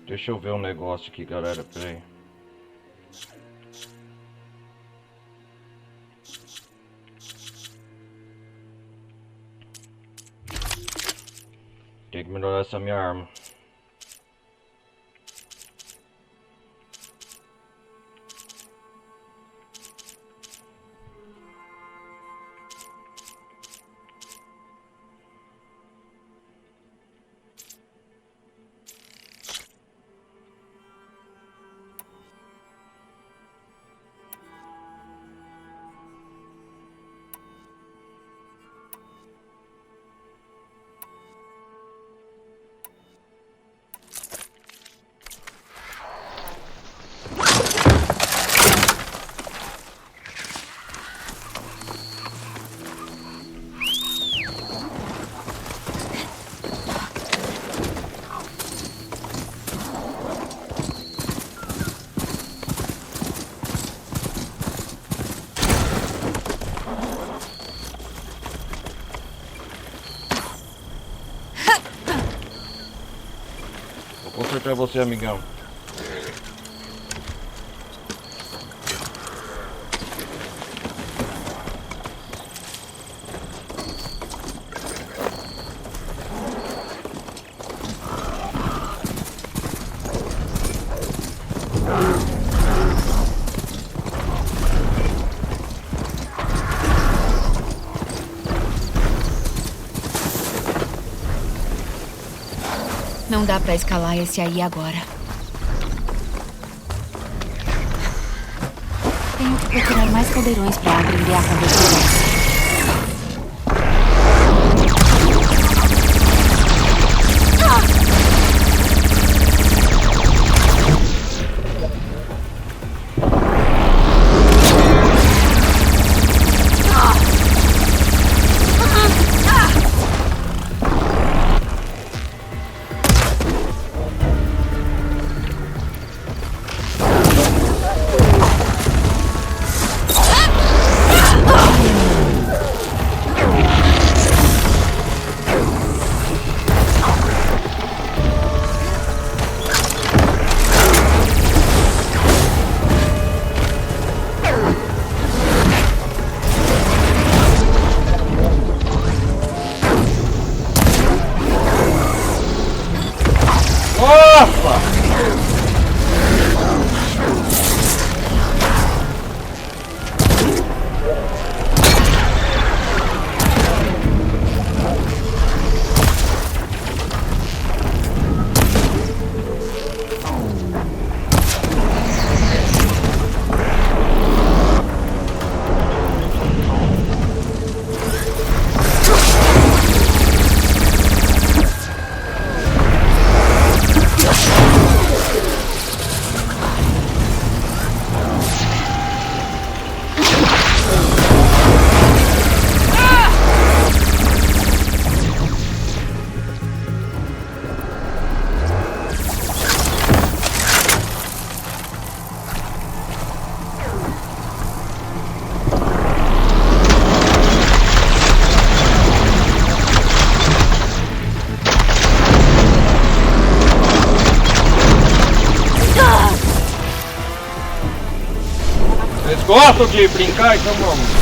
A: Deixa eu ver um negócio aqui, galera, peraí. Tem que melhorar essa minha arma. Vou consertar você, amigão.
B: Não dá pra escalar esse aí agora. Tenho que procurar mais caldeirões pra aprender a converter.
A: gostam de brincar, então vamos.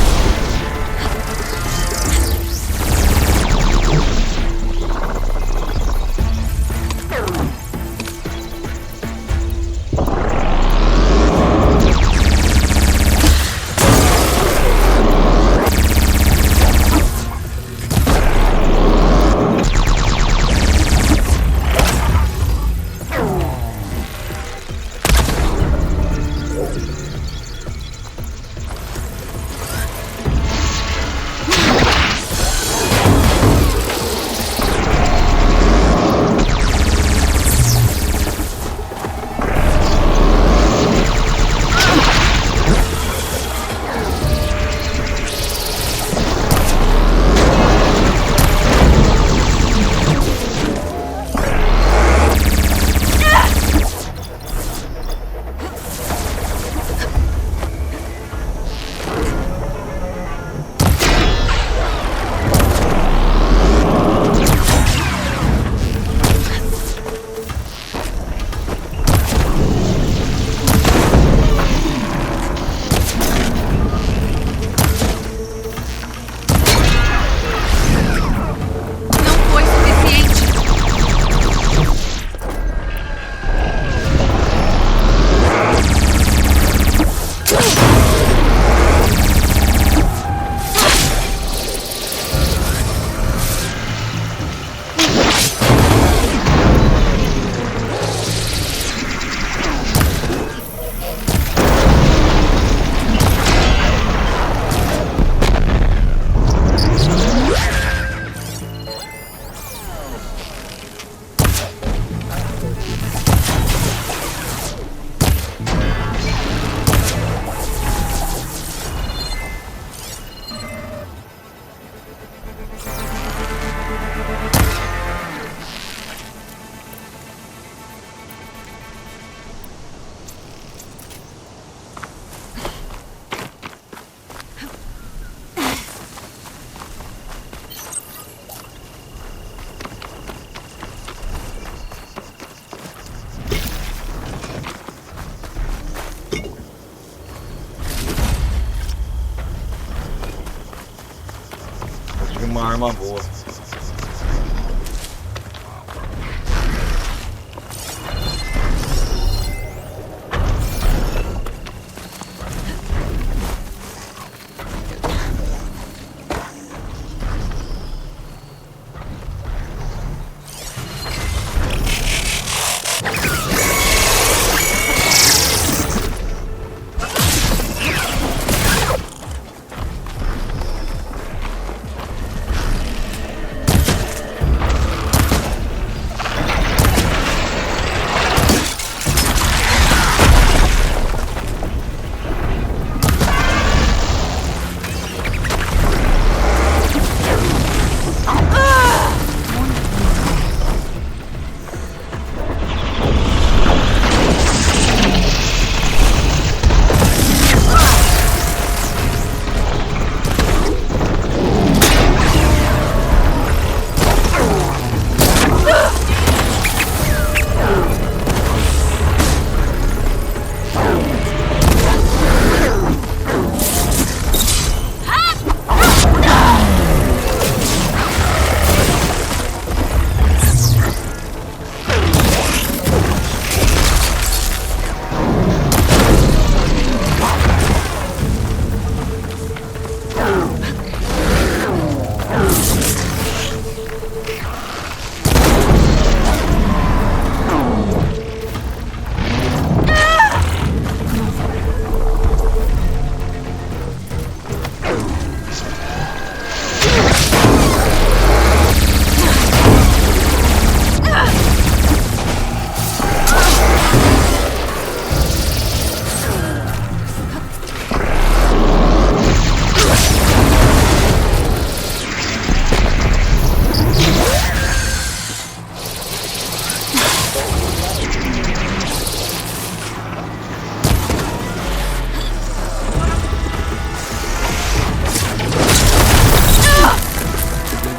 A: Uma arma boa.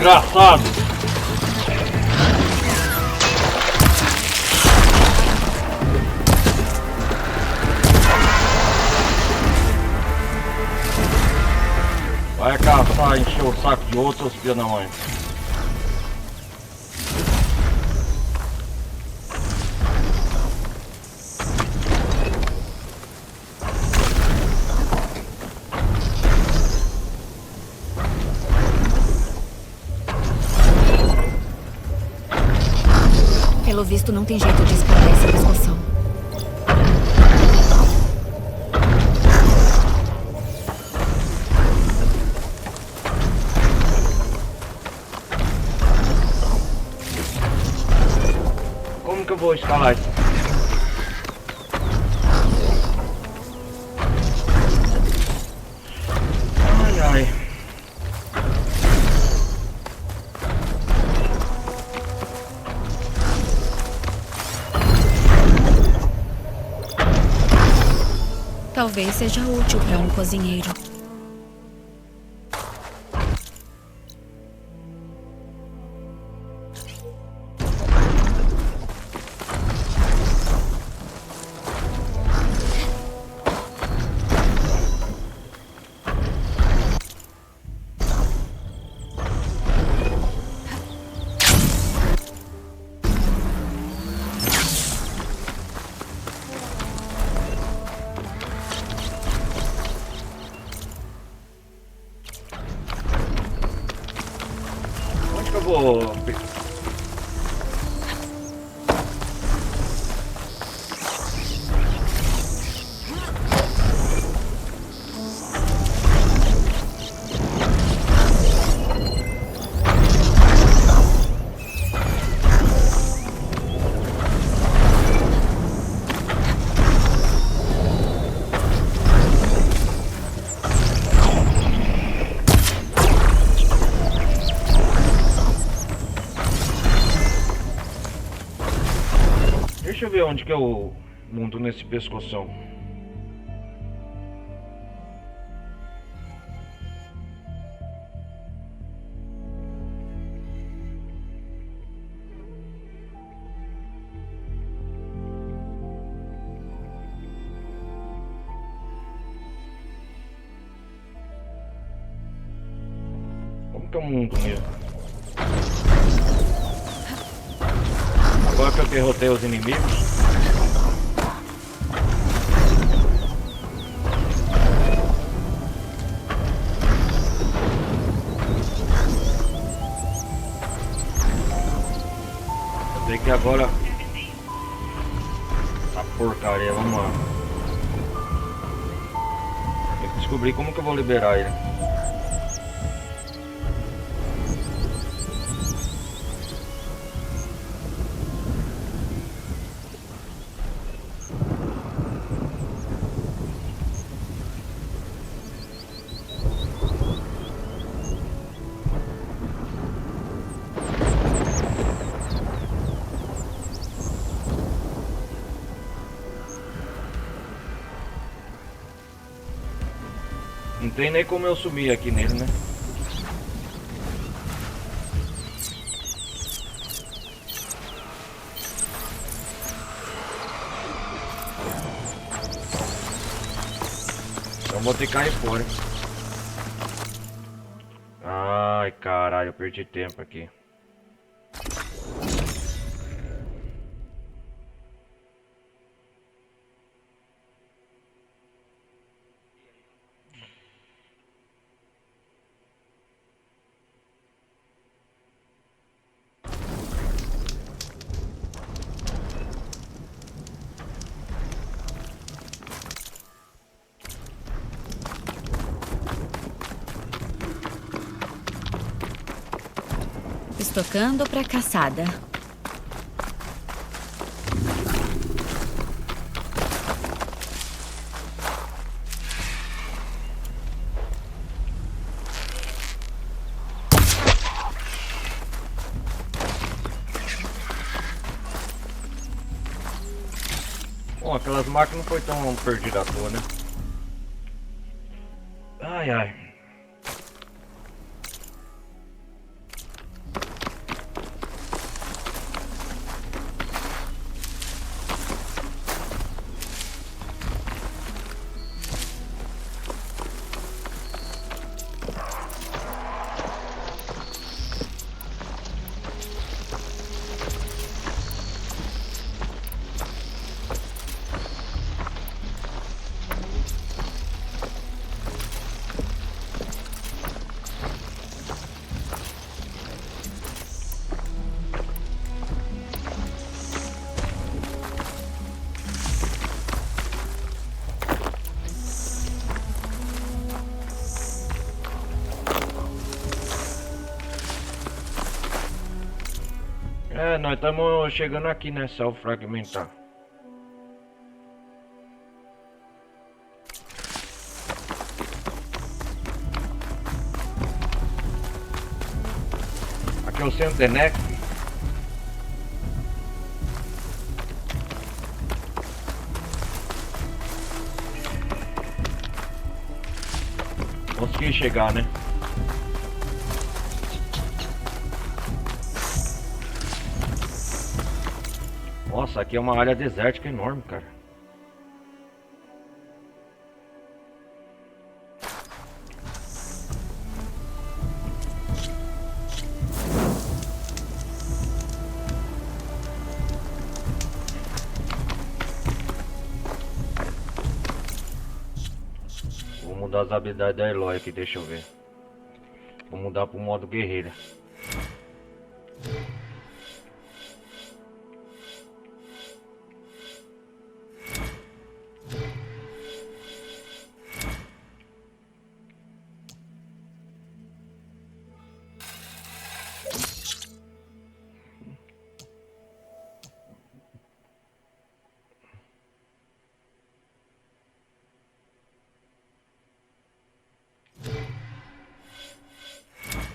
A: Desgraçado! Vai caçar, encher o saco de outros, filha da mãe.
B: Pelo visto, não tem jeito de escalar essa pescoção.
A: Como que eu vou escalar isso? Ai, ai.
B: Talvez seja útil para um cozinheiro.
A: Onde que eu vou? Deixa eu ver onde que eu monto nesse pescoção. Como que eu monto mesmo? Agora que eu derrotei os inimigos. Eu sei que agora... Essa porcaria, vamos lá. Tem que descobrir como que eu vou liberar ele. Não tem nem como eu subir aqui nele, né? Então vou ter que cair fora. Ai, caralho, eu perdi tempo aqui.
B: Estocando para caçada.
A: Bom, aquelas máquinas não foi tão perdida à toa, né? Ai, ai. É, nós estamos chegando aqui, né? Céu fragmentar. Aqui é o centro de Neck. Consegui chegar, né? Nossa, aqui é uma área desértica enorme, cara. Vou mudar as habilidades da Eloy aqui, deixa eu ver. Vou mudar pro modo guerreira.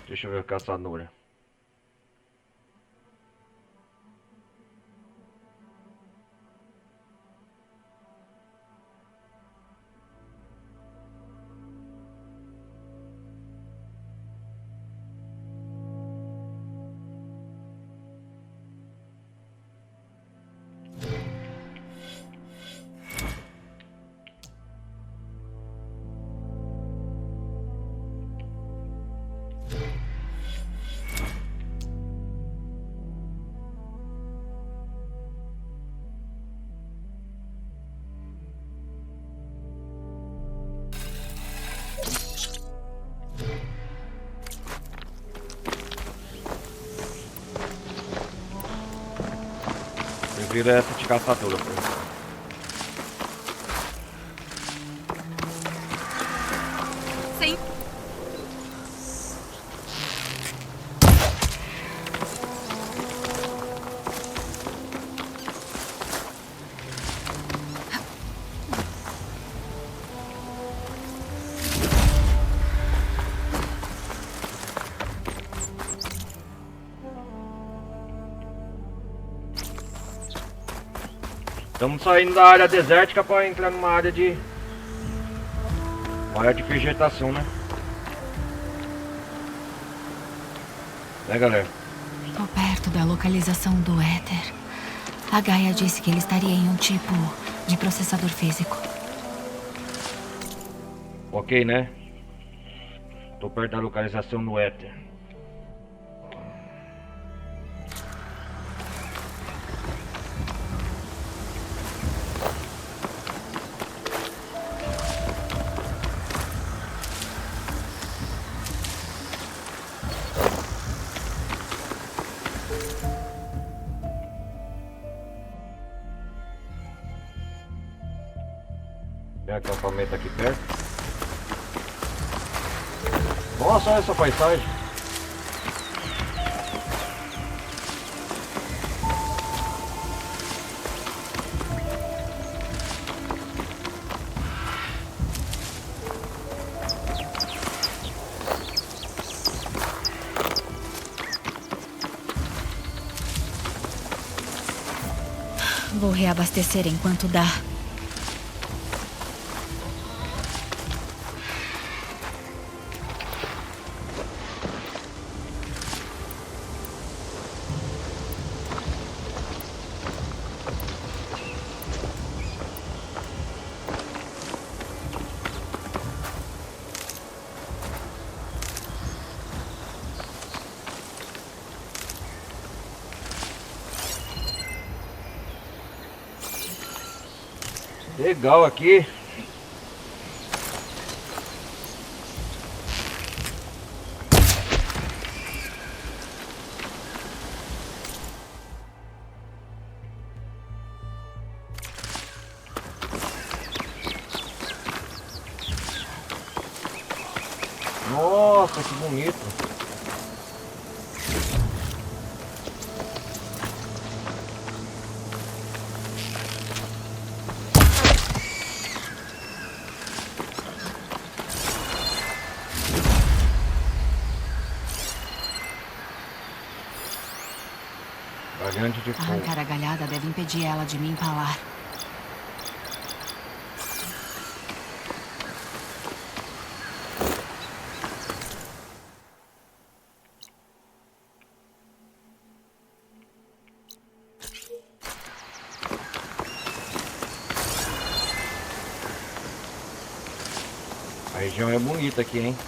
A: Deixa eu ver a caçadora. Vira essa de caçadora pra mim.
B: Sim.
A: Estamos saindo da área desértica para entrar numa área de... uma área de vegetação, né? Né, galera?
B: Tô perto da localização do éter. A Gaia disse que ele estaria em um tipo de processador físico.
A: Ok, né? Tô perto da localização do éter. Tem acampamento aqui perto. Nossa, olha essa paisagem.
B: Vou reabastecer enquanto dá.
A: Legal aqui. Nossa, que bonito. Variante de fogo.
B: Arrancar a galhada deve impedir ela de me empalar.
A: A região é bonita aqui, hein?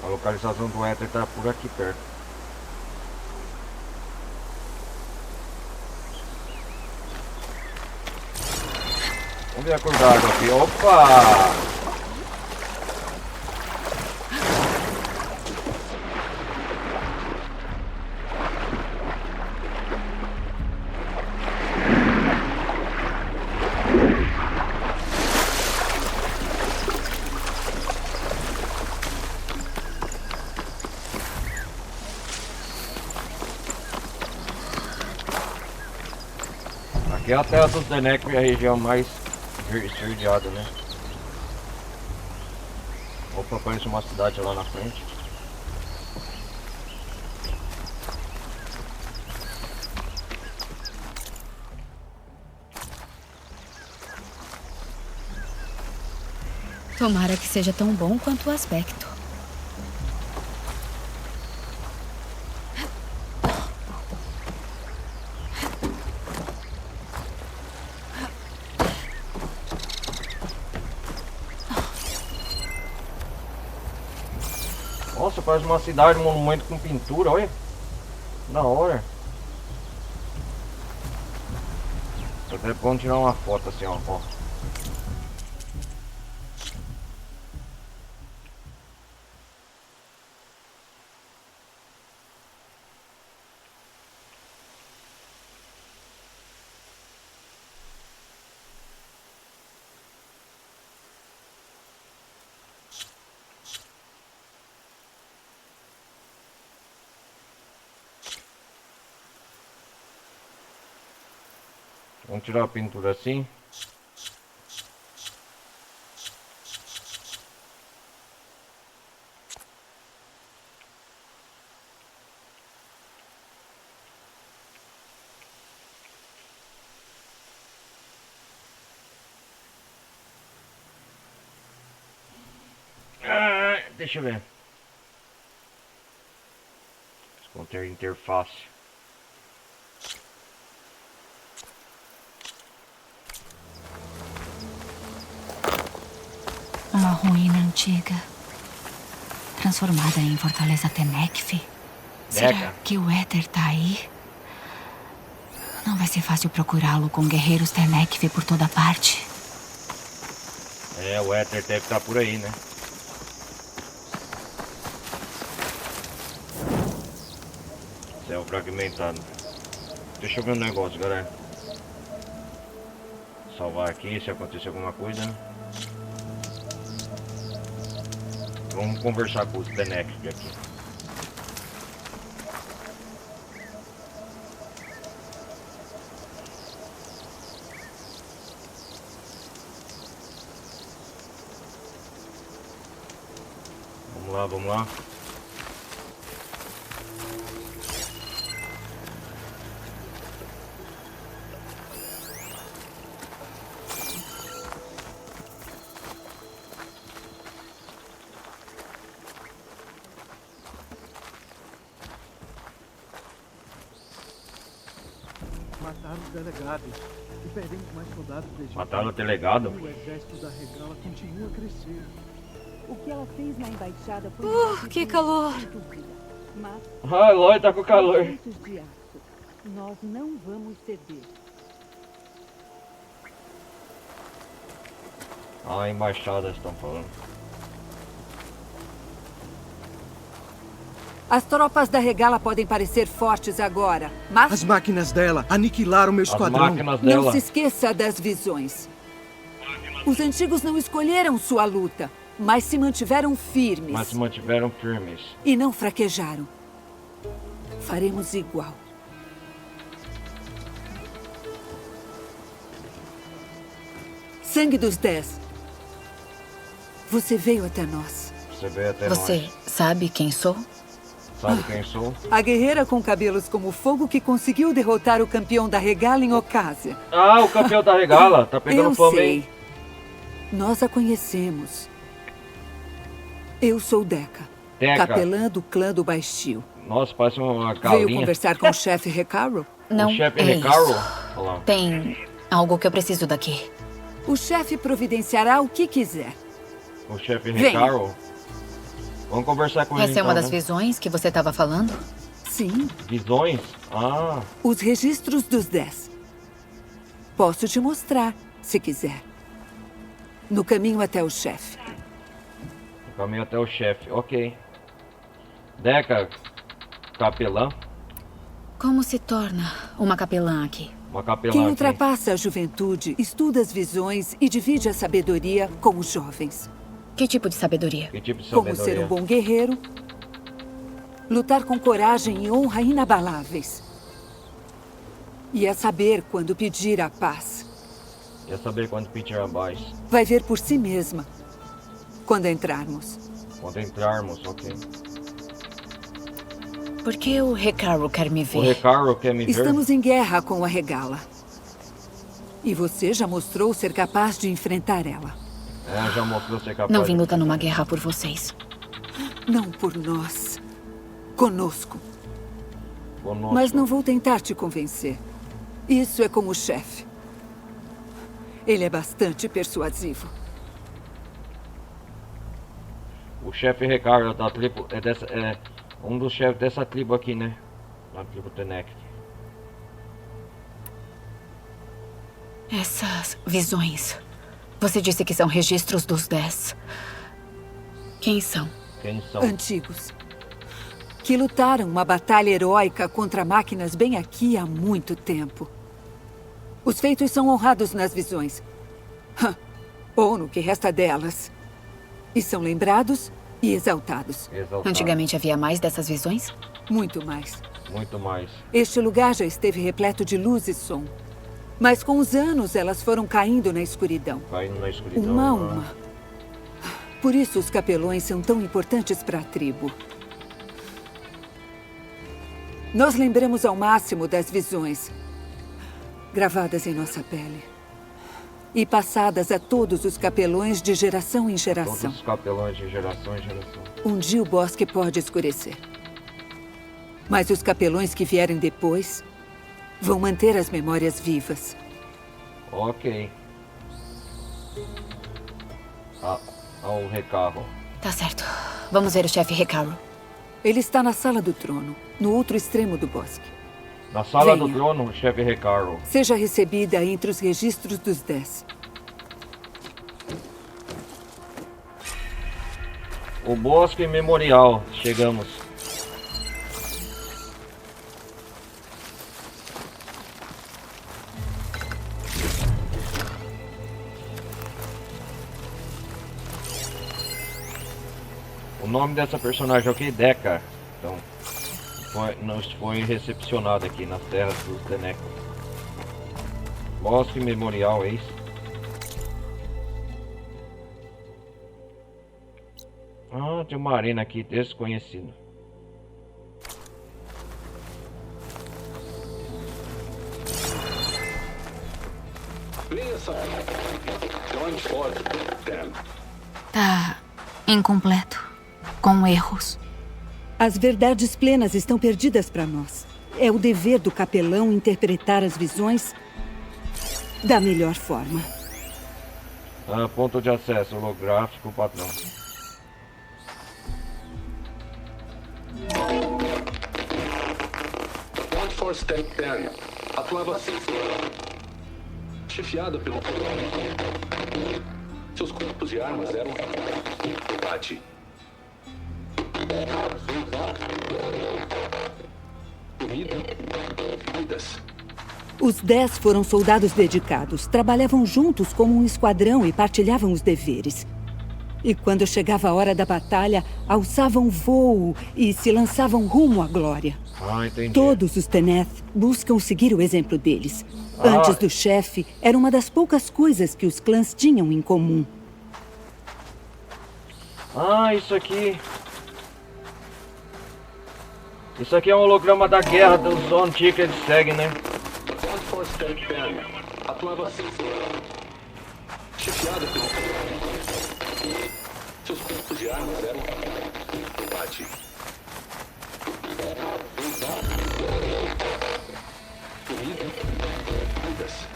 A: A localização do éter tá por aqui perto. Vamos ver a cor d'água aqui. Opa! Aqui é a terra dos Denekv, a região mais esverdeada, né? Opa, aparece uma cidade lá na frente.
B: Tomara que seja tão bom quanto o aspecto.
A: Nossa, parece uma cidade, um monumento com pintura, olha. Da hora. Até vamos tirar uma foto assim, ó. Vamos tirar a pintura assim. Deixa eu ver. Conter interface.
B: Uma ruína antiga, transformada em Fortaleza Tenekv. Será que o éter tá aí? Não vai ser fácil procurá-lo com guerreiros Tenekv por toda parte.
A: É, o éter deve estar por aí, né? Céu fragmentado. Deixa eu ver um negócio, galera. Salvar aqui se acontecer alguma coisa. Vamos conversar com os Tenekv aqui. Vamos lá.
M: Mataram os delegados e perdemos mais soldados do Egito.
A: Mataram o delegado?
M: O exército da Regala continua a crescer.
N: O que ela fez na embaixada foi...
B: que calor!
N: Mas...
A: Ah, Eloy tá com calor.
N: De aço. Nós não vamos ceder.
A: Ah, a embaixada estão falando.
C: As tropas da Regala podem parecer fortes agora, mas...
M: As máquinas dela aniquilaram meu esquadrão.
C: Não se esqueça das visões. Os antigos não escolheram sua luta, mas se mantiveram firmes. E não fraquejaram. Faremos igual. Sangue dos 10. Você veio até nós.
B: Você sabe quem sou?
A: Sabe quem sou?
N: A guerreira com cabelos como fogo que conseguiu derrotar o campeão da regala em Ocásia.
A: Ah, o campeão da regala. Tá pegando
N: Eu
A: fome,
N: sei.
A: hein?
N: Nós a conhecemos. Eu sou Deca,
A: Deca.
N: capelã do clã do Baixio.
A: Nossa, parece uma galinha.
N: Veio conversar com o chefe Recaro?
B: Não,
A: O chefe
B: é
A: Recaro?
B: isso.
A: Olha lá.
B: Tem algo que eu preciso daqui.
N: O chefe providenciará o que quiser.
A: O chefe
N: Venha.
A: Recaro? Vamos conversar com ele,
B: Essa é uma
A: então,
B: das
A: né?
B: visões que você estava falando?
N: Sim,
A: Visões? Ah,
N: os registros dos 10. Posso te mostrar, se quiser. No caminho até o chefe.
A: no caminho até o chefe. Ok. Deca, capelã.
B: Como se torna uma capelã aqui?
A: Uma capelã
N: Quem
A: aqui.
N: ultrapassa a juventude estuda as visões e divide a sabedoria com os jovens.
B: Que tipo de sabedoria?
A: Que tipo de
N: Como
A: sabedoria?
N: ser um bom guerreiro, lutar com coragem e honra inabaláveis. E é saber quando pedir a paz.
A: Quer saber quando pedir a paz?
N: Vai ver por si mesma quando entrarmos.
A: Quando entrarmos, ok.
B: Por que o Recaro quer me ver?
A: O Recaro quer me ver?
N: Estamos em guerra com a regala. E você já mostrou ser capaz de enfrentar ela.
A: É, já mostrou ser capaz.
B: Não vim lutar numa guerra por vocês.
N: Não por nós. Conosco.
A: Conosco.
N: Mas não vou tentar te convencer. Isso é com o chefe. Ele é bastante persuasivo.
A: O chefe Recaro da tribo é um dos chefes dessa tribo aqui, né? Da tribo Tenec.
B: Essas visões. Você disse que são registros dos 10. Quem são?
A: Quem são?
N: Antigos. Que lutaram uma batalha heróica contra máquinas bem aqui há muito tempo. Os feitos são honrados nas visões. Ou no que resta delas. E são lembrados e exaltados.
B: Antigamente havia mais dessas visões?
N: Muito mais.
A: Muito mais.
N: Este lugar já esteve repleto de luz e som. Mas com os anos, elas foram caindo na escuridão.
A: Caindo na escuridão.
N: Uma a uma. Por isso os capelões são tão importantes para a tribo. Nós lembramos ao máximo das visões, gravadas em nossa pele. E passadas a todos os capelões de geração em geração.
A: Todos os capelões de geração em geração.
N: Um dia o bosque pode escurecer. Mas os capelões que vierem depois vão manter as memórias vivas.
A: Ok. Ao Recaro.
B: Tá certo. Vamos ver o chefe Recaro.
N: Ele está na sala do trono, no outro extremo do bosque.
A: Na sala do
N: Venha.
A: trono, chefe Recaro.
N: Seja recebida entre os registros dos 10.
A: O Bosque Memorial. Chegamos. O nome dessa personagem aqui é Deca. Então, nós foi recepcionado aqui nas terras dos Tenec. Bosque Memorial, é isso? Ah, tem uma arena aqui desconhecida.
B: Tá incompleto. Com erros.
N: As verdades plenas estão perdidas para nós. É o dever do capelão interpretar as visões da melhor forma.
A: Ponto de acesso holográfico padrão.
O: Force 10 atuava chefiada pelo seus corpos e armas eram combate. Comidas.
N: Os 10 foram soldados dedicados, trabalhavam juntos como um esquadrão e partilhavam os deveres. E quando chegava a hora da batalha, alçavam voo e se lançavam rumo à glória.
A: Ah, entendi.
N: Todos os Teneth buscam seguir o exemplo deles. Antes do chefe, era uma das poucas coisas que os clãs tinham em comum.
A: Ah, isso aqui. Isso aqui é um holograma da guerra dos antigos que eles seguem, né?
O: Ground Force Tank 10 atuava chefiada pelo... Seus corpos de armas eram... Combate. Vidas.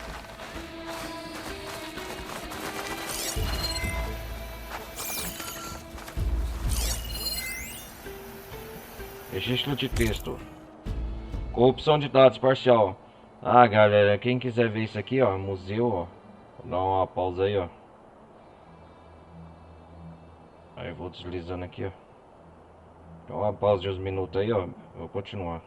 A: Registro de texto. Corrupção de dados parcial. Ah, galera, quem quiser ver isso aqui, ó, museu, ó. Vou dar uma pausa aí, ó. Aí eu vou deslizando aqui, ó. Dá uma pausa de uns minutos aí, ó. Eu vou continuar.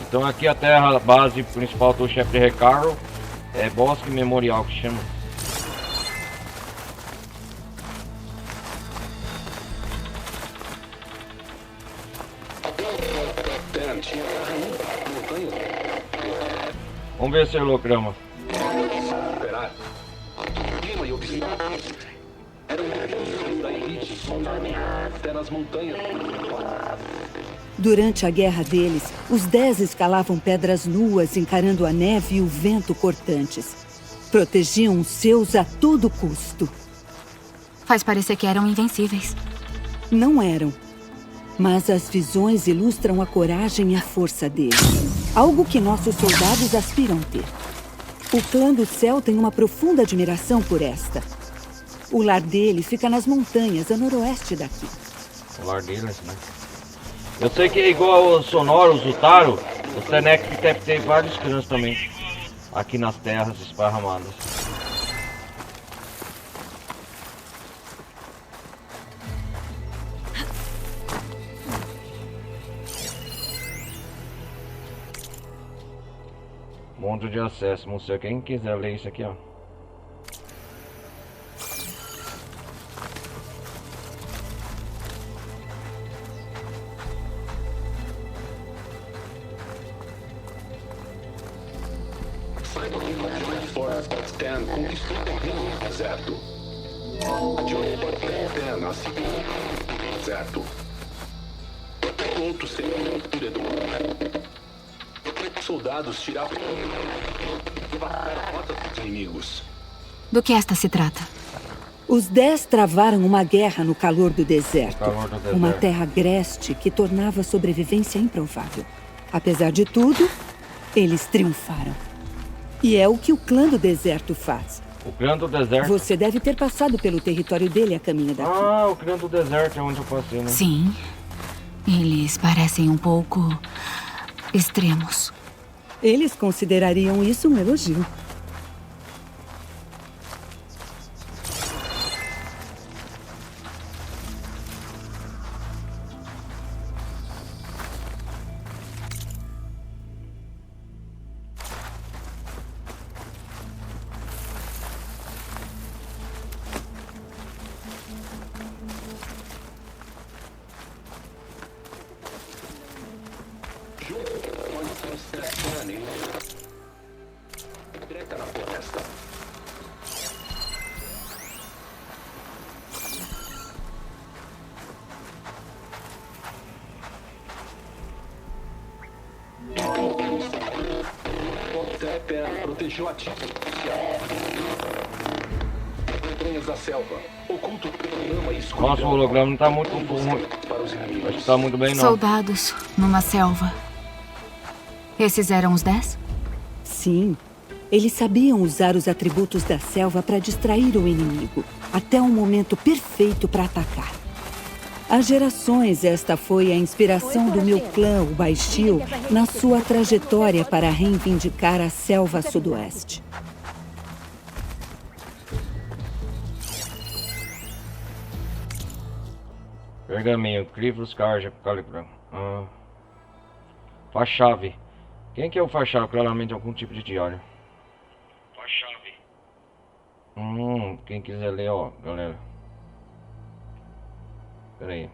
A: Então aqui a terra base principal do chefe de Recaro é Bosque Memorial que chama. Vamos ver esse holograma.
O: Esperar. Clima e obstáculos. Era um da elite. Até nas montanhas.
N: Durante a guerra deles, os 10 escalavam pedras nuas, encarando a neve e o vento cortantes. Protegiam os seus a todo custo.
B: Faz parecer que eram invencíveis.
N: Não eram. Mas as visões ilustram a coragem e a força deles. Algo que nossos soldados aspiram ter. O clã do céu tem uma profunda admiração por esta. O lar dele fica nas montanhas, a noroeste daqui.
A: O lar deles, né? Eu sei que é igual aos Sonoros, o Taro, o Tenek deve ter vários clãs também. Aqui nas terras esparramadas. Mundo de acesso, não sei quem quiser ler isso aqui, ó.
O: Saiba que a Joint Force 10 conquistou o terreno no deserto. A Joint Force 10 nasceu no deserto. Outro seria soldados tiravam a rota dos inimigos.
B: Do que esta se trata?
N: Os 10 travaram uma guerra no calor do deserto. Uma terra agreste que tornava a sobrevivência improvável. Apesar de tudo, eles triunfaram. E é o que o clã do deserto faz.
A: O clã do deserto?
N: Você deve ter passado pelo território dele a caminho daqui.
A: Ah, o clã do deserto é onde eu passei, né?
B: Sim. Eles parecem um pouco extremos.
N: Eles considerariam isso um elogio.
O: Direita na floresta. Protegeu a título oficial. Entranhas da selva. Oculto pela lama e escuridão.
A: Nossa, o holograma não tá muito ruim. Acho que tá muito bem, não.
B: Soldados numa selva. Esses eram os 10?
N: Sim. Eles sabiam usar os atributos da selva para distrair o inimigo, até um momento perfeito para atacar. Há gerações, esta foi a inspiração do meu clã, o Baixio, na sua trajetória para reivindicar a selva sudoeste.
A: Pergaminho, Crivros Carja, Calibran. Fachave. Quem que é o Fachave? Claramente algum tipo de diário. Fachave. Quem quiser ler, ó, galera. Pera aí.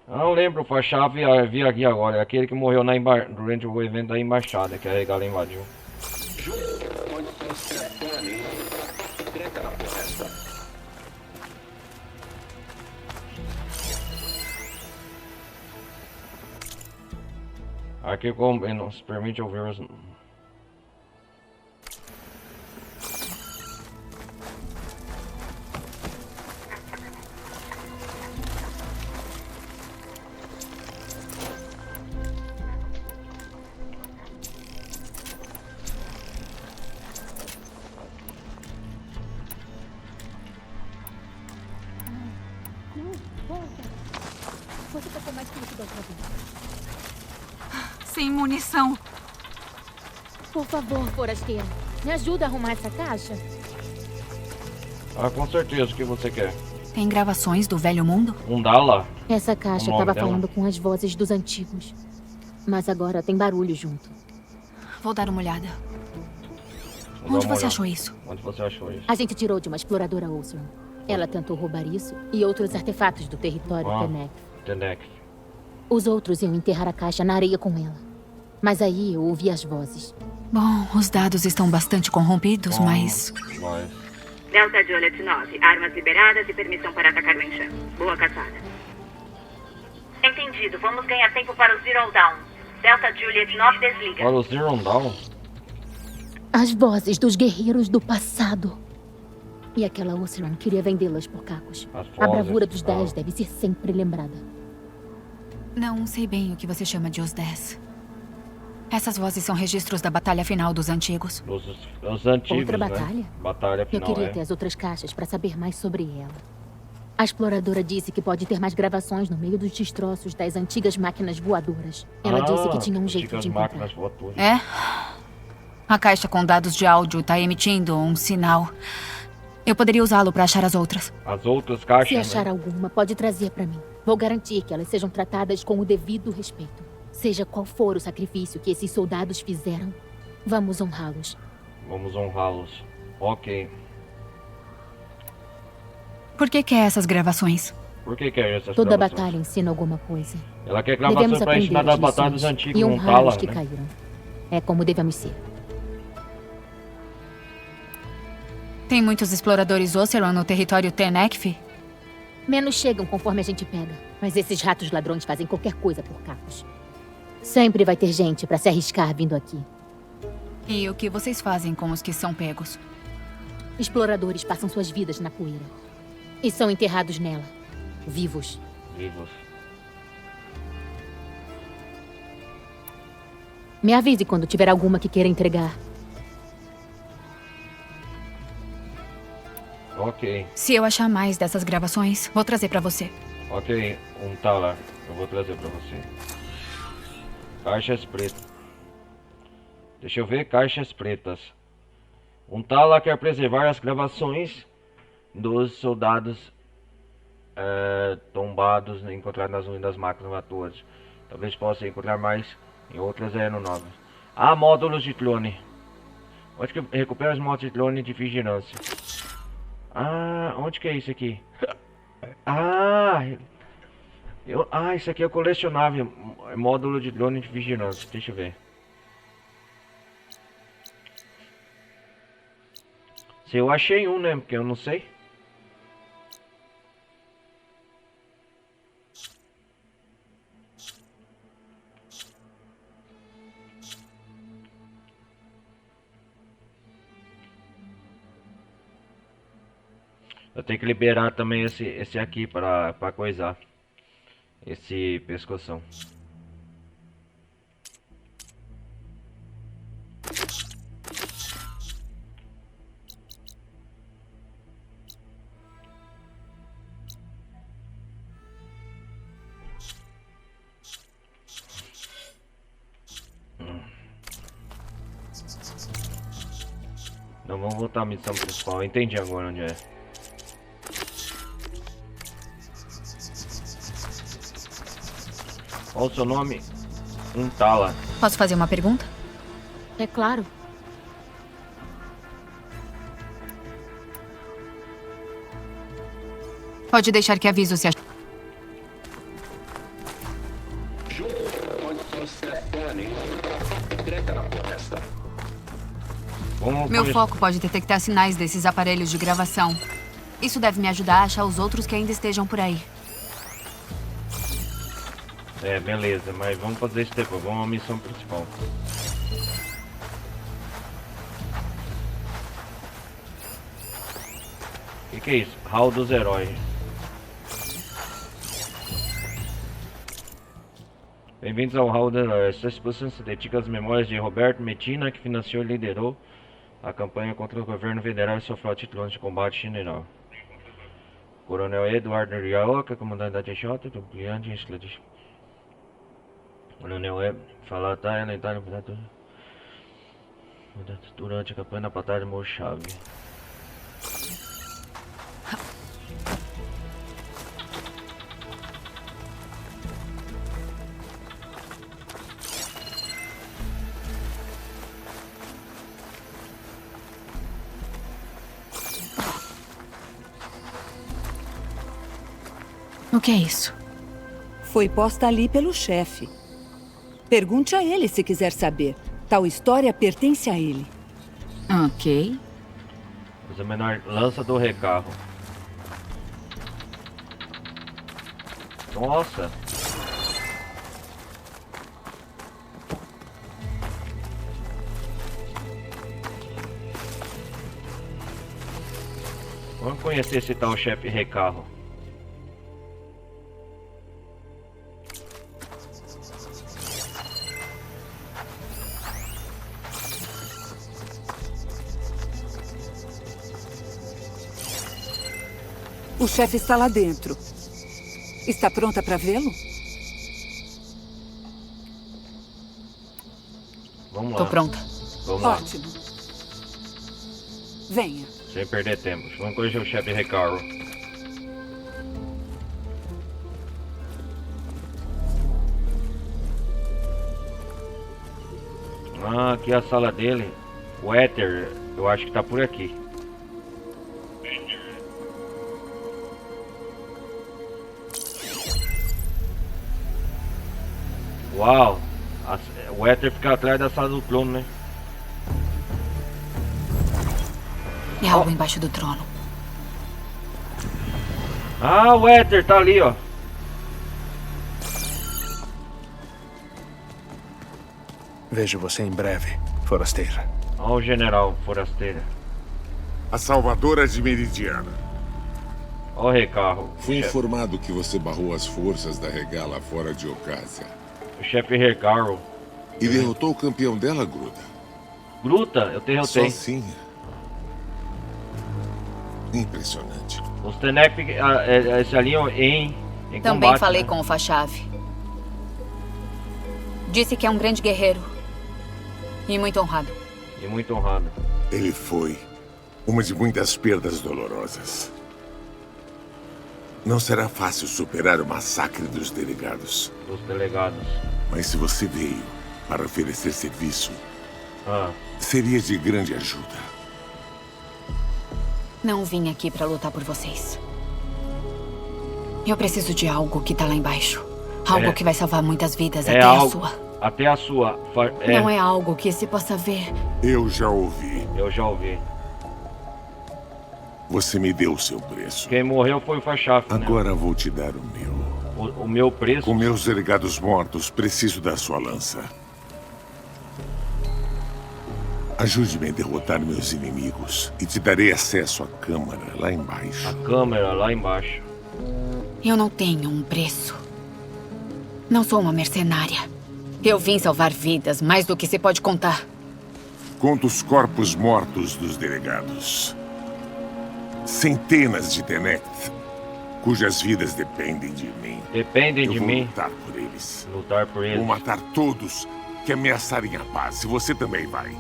A: Eu não lembro, o chave vi aqui agora. É aquele que morreu durante o evento da embaixada, que a regala invadiu. Aqui como nos permite ouvir os...
I: Você tá com mais tempo da outra vez.
B: Sem munição.
D: Por favor, forasteiro. Me ajuda a arrumar essa caixa.
A: Ah, com certeza. O que você quer?
B: Tem gravações do Velho Mundo?
A: Undala?
D: Essa caixa
A: O nome
D: estava
A: dela?
D: falando com as vozes dos antigos. Mas agora tem barulho junto.
B: Vou dar uma olhada.
A: Vou
B: Onde
A: dar uma
B: você
A: olhada.
B: achou isso?
A: Onde você achou isso?
D: A gente tirou de uma exploradora Osram. Ela tentou roubar isso e outros artefatos do território Tenek.
A: Tenek.
D: Os outros iam enterrar a caixa na areia com ela. Mas aí eu ouvi as vozes.
B: Bom, os dados estão bastante corrompidos, mas...
P: Delta Juliet 9. Armas liberadas e permissão para atacar o enxame. Boa caçada. Entendido. Vamos ganhar tempo para o Zero Down. Delta Juliet 9 desliga.
A: Olha o Zero Down.
D: As vozes dos guerreiros do passado. E aquela Osram queria vendê-las por cacos. A bravura dos 10 deve ser sempre lembrada.
B: Não sei bem o que você chama de os 10. Essas vozes são registros da batalha final dos antigos.
A: Os antigos,
D: Outra
A: né?
D: batalha?
A: Batalha
D: Eu
A: final,
D: queria ter as outras caixas para saber mais sobre ela. A exploradora disse que pode ter mais gravações no meio dos destroços das antigas máquinas voadoras. Ela disse que tinha um jeito de encontrar.
A: Máquinas voadoras.
B: É? A caixa com dados de áudio está emitindo um sinal. Eu poderia usá-lo para achar as outras.
A: As outras caixas,
D: Se achar
A: né?
D: alguma, pode trazer para mim. Vou garantir que elas sejam tratadas com o devido respeito. Seja qual for o sacrifício que esses soldados fizeram, vamos honrá-los.
A: Vamos honrá-los. Ok.
B: Por que quer essas gravações?
A: Por que quer essas
D: Toda
A: gravações?
D: batalha ensina alguma coisa.
A: Ela quer gravações
D: Devemos
A: pra ensinar
D: aprender
A: das
D: as
A: batalhas
D: lições
A: antigas,
D: e
A: não
D: honrar
A: tá lá,
D: os que
A: né?
D: caíram. É como devemos ser.
B: Tem muitos exploradores Oseram no território Tenekf?
D: Menos chegam conforme a gente pega. Mas esses ratos ladrões fazem qualquer coisa por cacos. Sempre vai ter gente pra se arriscar vindo aqui.
B: E o que vocês fazem com os que são pegos?
D: Exploradores passam suas vidas na poeira. E são enterrados nela. Vivos.
A: Vivos.
D: Me avise quando tiver alguma que queira entregar.
A: Ok.
B: Se eu achar mais dessas gravações, vou trazer pra você.
A: Ok, Undala. Eu vou trazer pra você. Caixas pretas. Deixa eu ver, caixas pretas. Undala quer preservar as gravações dos soldados tombados encontrados nas ruínas das máquinas voadoras. Talvez possa encontrar mais em outras aeronaves. Ah, módulos de clone. Onde que recupera os módulos de clone de vigilância? Ah, onde que é isso aqui? Ah, isso aqui é colecionável. Módulo de drone de vigilância. Deixa eu ver. Se eu achei um, né? Porque eu não sei. Eu tenho que liberar também esse aqui para coisar. Esse pescoção. Não, vamos voltar à missão principal. Eu entendi agora onde é. Qual o seu nome? Tala.
B: Posso fazer uma pergunta?
D: É claro.
B: Pode deixar que aviso se achar. Meu foco pode detectar sinais desses aparelhos de gravação. Isso deve me ajudar a achar os outros que ainda estejam por aí.
A: É, beleza, mas vamos fazer isso depois. Vamos à missão principal. O que é isso? Hall dos Heróis. Bem-vindos ao Hall dos Heróis. Essa exposição se dedica às memórias de Roberto Medina, que financiou e liderou a campanha contra o governo federal e sua frota de drones de combate general. Coronel Eduardo Rioca, comandante da TJ, do brilhante excelente. Coronel Web, falar tá na Itália durante a campanha da Batalha de Morchave.
B: O que é isso?
N: Foi posta ali pelo chefe. Pergunte a ele se quiser saber. Tal história pertence a ele.
B: Ok.
A: Examinar lança do recarro. Nossa. Vamos conhecer esse tal chefe recarro.
N: O chefe está lá dentro. Está pronta para vê-lo?
A: Vamos lá.
B: Tô pronta.
A: Vamos lá.
N: Ótimo. Venha.
A: Sem perder tempo. Vamos conhecer o chefe Recarro. Ah, aqui é a sala dele. O Éter, eu acho que tá por aqui. Uau! O Éter fica atrás da sala do trono, né?
B: É algo embaixo do trono.
A: Ah, o Éter tá ali, ó.
L: Vejo você em breve, forasteira.
A: Ó o general, forasteira.
Q: A salvadora de Meridiana.
A: Ó o Recarro.
Q: Fui informado que você barrou as forças da Regala fora de Ocásia.
A: O chefe Recarro.
Q: E derrotou o campeão dela, Gruta.
A: Gruta? Eu derrotei.
Q: Sozinha. Impressionante.
A: Os Tenek se alinham em
B: Também
A: combate,
B: falei
A: né?
B: com o Fachave. Disse que é um grande guerreiro. E muito honrado.
A: E muito honrado.
Q: Ele foi uma de muitas perdas dolorosas. Não será fácil superar o massacre dos delegados.
A: Dos delegados.
Q: Mas se você veio para oferecer serviço,
A: Ah.
Q: seria de grande ajuda.
B: Não vim aqui pra lutar por vocês. Eu preciso de algo que tá lá embaixo. Algo que vai salvar muitas vidas, até a sua.
A: Até a sua.
B: Não é algo que se possa ver.
Q: Eu já ouvi.
A: Eu já ouvi.
Q: Você me deu o seu preço.
A: Quem morreu foi o Fachave, né?
Q: Agora vou te dar o meu.
A: O meu preço?
Q: Com meus delegados mortos, preciso da sua lança. Ajude-me a derrotar meus inimigos e te darei acesso à câmara lá embaixo.
A: A câmara lá embaixo.
B: Eu não tenho um preço. Não sou uma mercenária. Eu vim salvar vidas, mais do que se pode contar.
Q: Conto os corpos mortos dos delegados. Centenas de Tenek, cujas vidas dependem de mim.
A: Dependem de mim.
Q: Eu vou lutar por eles.
A: Lutar por eles.
Q: Vou matar todos que ameaçarem a paz. E você também vai.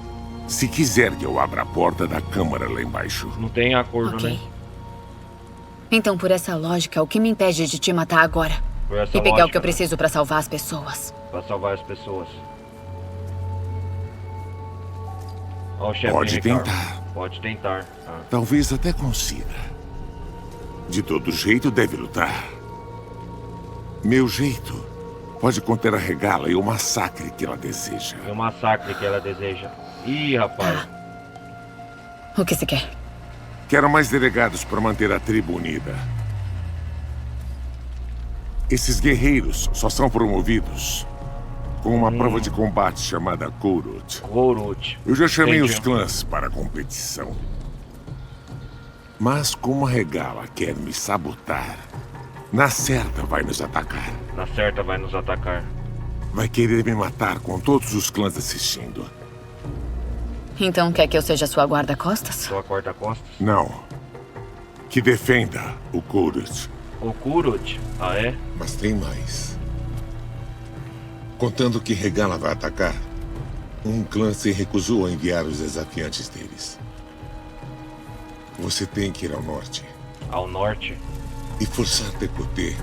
Q: Se quiser que eu abra a porta da câmara lá embaixo.
A: Não tem acordo,
B: Ok.
A: né?
B: Então, por essa lógica, o que me impede de te matar agora? E pegar o que eu preciso pra salvar as pessoas.
A: Pra salvar as pessoas. Ó, o chefe
Q: Pode
A: Ricardo.
Q: tentar.
A: Pode tentar. Ah.
Q: Talvez até consiga. De todo jeito, deve lutar. Meu jeito pode conter a Regala e o massacre que ela deseja.
A: E o massacre que ela deseja. Ih, rapaz.
B: O que você quer?
Q: Quero mais delegados para manter a tribo unida. Esses guerreiros só são promovidos com uma prova de combate chamada Kourut. Eu já chamei os clãs para a competição. Mas como a Regala quer me sabotar, na certa vai nos atacar.
A: Na certa vai nos atacar.
Q: Vai querer me matar com todos os clãs assistindo.
B: Então quer que eu seja sua guarda-costas?
A: Sua guarda-costas?
Q: Não. Que defenda o Kourut.
A: O Kourut? Ah, é?
Q: Mas tem mais. Contando que Regala vai atacar, um clã se recusou a enviar os desafiantes deles. Você tem que ir ao norte.
A: Ao norte?
Q: E forçar Tekote,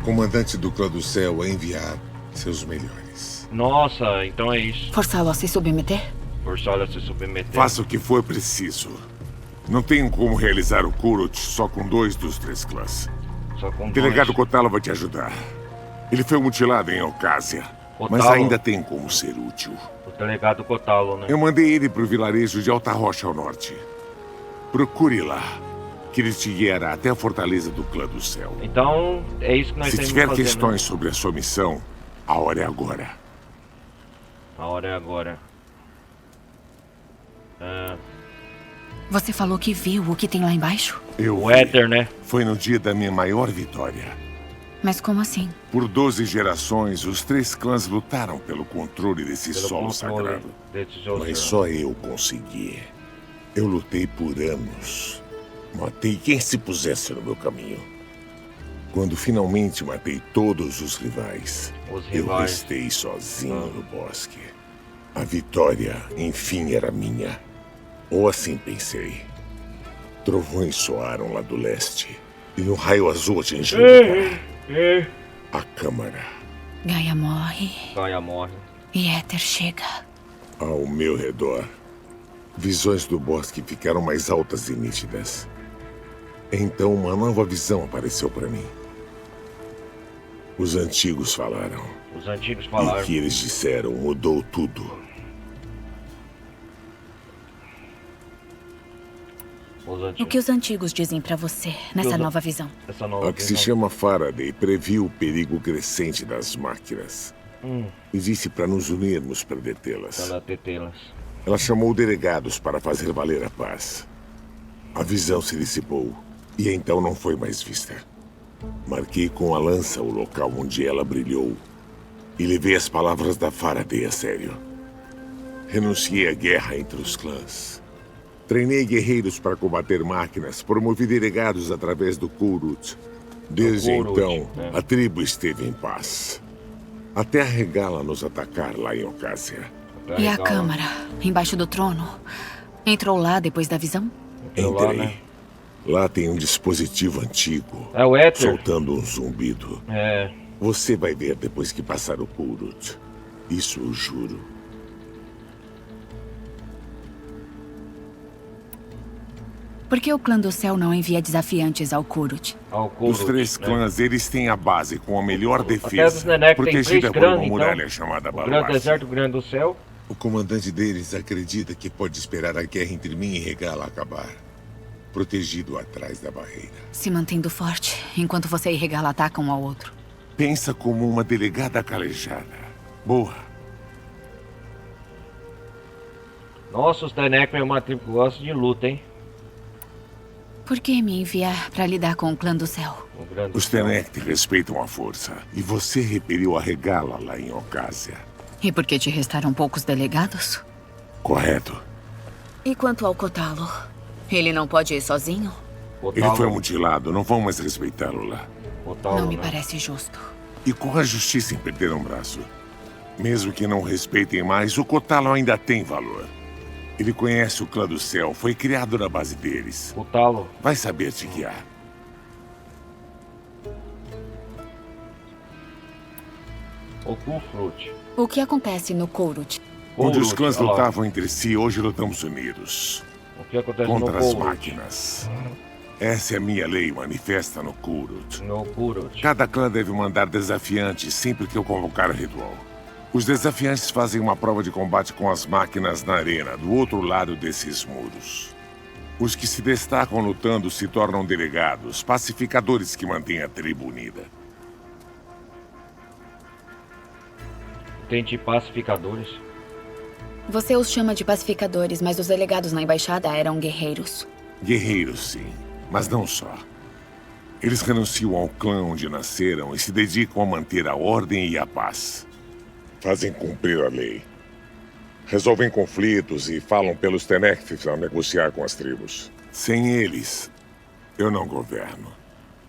Q: comandante do Clã do Céu, a enviar seus melhores.
A: Nossa, então é isso.
B: Forçá-lo a se submeter?
A: Forçá-lo a se submeter.
Q: Faça o que for preciso. Não tenho como realizar o Kourut só com 2 dos 3 clãs.
A: Só com
Q: O delegado
A: 2.
Q: Kotalo vai te ajudar. Ele foi mutilado em Alcácia, mas ainda tem como ser útil.
A: O delegado Kotalo, né?
Q: Eu mandei ele para o vilarejo de Alta Rocha ao norte. Procure lá, que ele te guiará até a fortaleza do Clã do Céu.
A: Então, é isso que nós
Q: Se
A: temos que
Q: tiver
A: fazer,
Q: questões
A: né?
Q: sobre a sua missão, a hora é agora.
A: A hora é agora.
B: Você falou que viu o que tem lá embaixo?
A: O éter, né?
Q: Foi no dia da minha maior vitória.
B: Mas como assim?
Q: Por 12 gerações, os 3 clãs lutaram pelo controle desse solo sagrado. Mas só eu consegui. Eu lutei por anos. Matei quem se pusesse no meu caminho. Quando finalmente matei todos os rivais, eu restei sozinho no bosque. A vitória, enfim, era minha. Ou assim pensei. Trovões soaram lá do leste, e um raio azul atingiu a Câmara.
B: Gaia morre.
A: Gaia morre.
B: E Éter chega.
Q: Ao meu redor, visões do bosque ficaram mais altas e nítidas. Então uma nova visão apareceu para mim. Os antigos falaram.
A: Os antigos
Q: E
A: falaram.
Q: o que eles disseram mudou tudo.
B: O que os antigos dizem pra você nessa nova visão?
Q: A que se chama Faraday previu o perigo crescente das máquinas. E disse para nos unirmos para detê-las.
A: Para detê-las.
Q: Ela chamou delegados para fazer valer a paz. A visão se dissipou e então não foi mais vista. Marquei com a lança o local onde ela brilhou e levei as palavras da Faraday a sério. Renunciei à guerra entre os clãs. Treinei guerreiros para combater máquinas, promovi delegados através do Kourut. Desde então, a tribo esteve em paz. Até a Regala nos atacar lá em Alcácia.
B: E a Câmara, embaixo do trono, entrou lá depois da visão?
Q: Entrei. Lá tem um dispositivo antigo.
A: É o éter?
Q: Soltando um zumbido.
A: É.
Q: Você vai ver depois que passar o Kourut. Isso eu juro.
B: Por que o Clã do Céu não envia desafiantes ao Kourut?
Q: Os 3 clãs, eles têm a base com a melhor
A: Até dos
Q: defesa,
A: Nenek tem 3
Q: protegida por
A: clãs,
Q: uma muralha
A: então.
Q: chamada
A: O Grande
Q: Baluarte.
A: Deserto, o Grande do Céu.
Q: O comandante deles acredita que pode esperar a guerra entre mim e Regala acabar, protegido atrás da barreira.
B: Se mantendo forte, enquanto você e Regala atacam um ao outro.
Q: Pensa como uma delegada calejada. Boa.
A: Nossa, os Tenek é uma tribo que gosta de luta, hein?
B: Por que me enviar pra lidar com o Clã do Céu?
Q: Os Tenek respeitam a força, e você repeliu a Regala lá em Alcácia.
B: E por que te restaram poucos delegados?
Q: Correto.
B: E quanto ao Kotalo? Ele não pode ir sozinho?
Q: Ele foi mutilado, não vão mais respeitá-lo lá.
B: Não me parece justo.
Q: E com a justiça em perder um braço. Mesmo que não respeitem mais, o Kotalo ainda tem valor. Ele conhece o Clã do Céu, foi criado na base deles.
A: Kotalo.
Q: Vai saber te guiar.
A: O Kulfrut.
D: O que acontece no Kourut?
Q: Onde os clãs lutavam entre si, hoje lutamos unidos.
A: O que acontece
Q: contra
A: no
Q: as
A: Kourut?
Q: máquinas. Essa é a minha lei manifesta no Kourut.
A: No Kourut.
Q: Cada clã deve mandar desafiantes sempre que eu convocar o ritual. Os desafiantes fazem uma prova de combate com as máquinas na arena, do outro lado desses muros. Os que se destacam lutando se tornam delegados, pacificadores que mantêm a tribo unida.
A: Tem pacificadores.
D: Você os chama de pacificadores, mas os delegados na embaixada eram guerreiros.
Q: Guerreiros, sim, mas não só. Eles renunciam ao clã onde nasceram e se dedicam a manter a ordem e a paz. Fazem cumprir a lei. Resolvem conflitos e falam pelos Tenekths ao negociar com as tribos. Sem eles, eu não governo.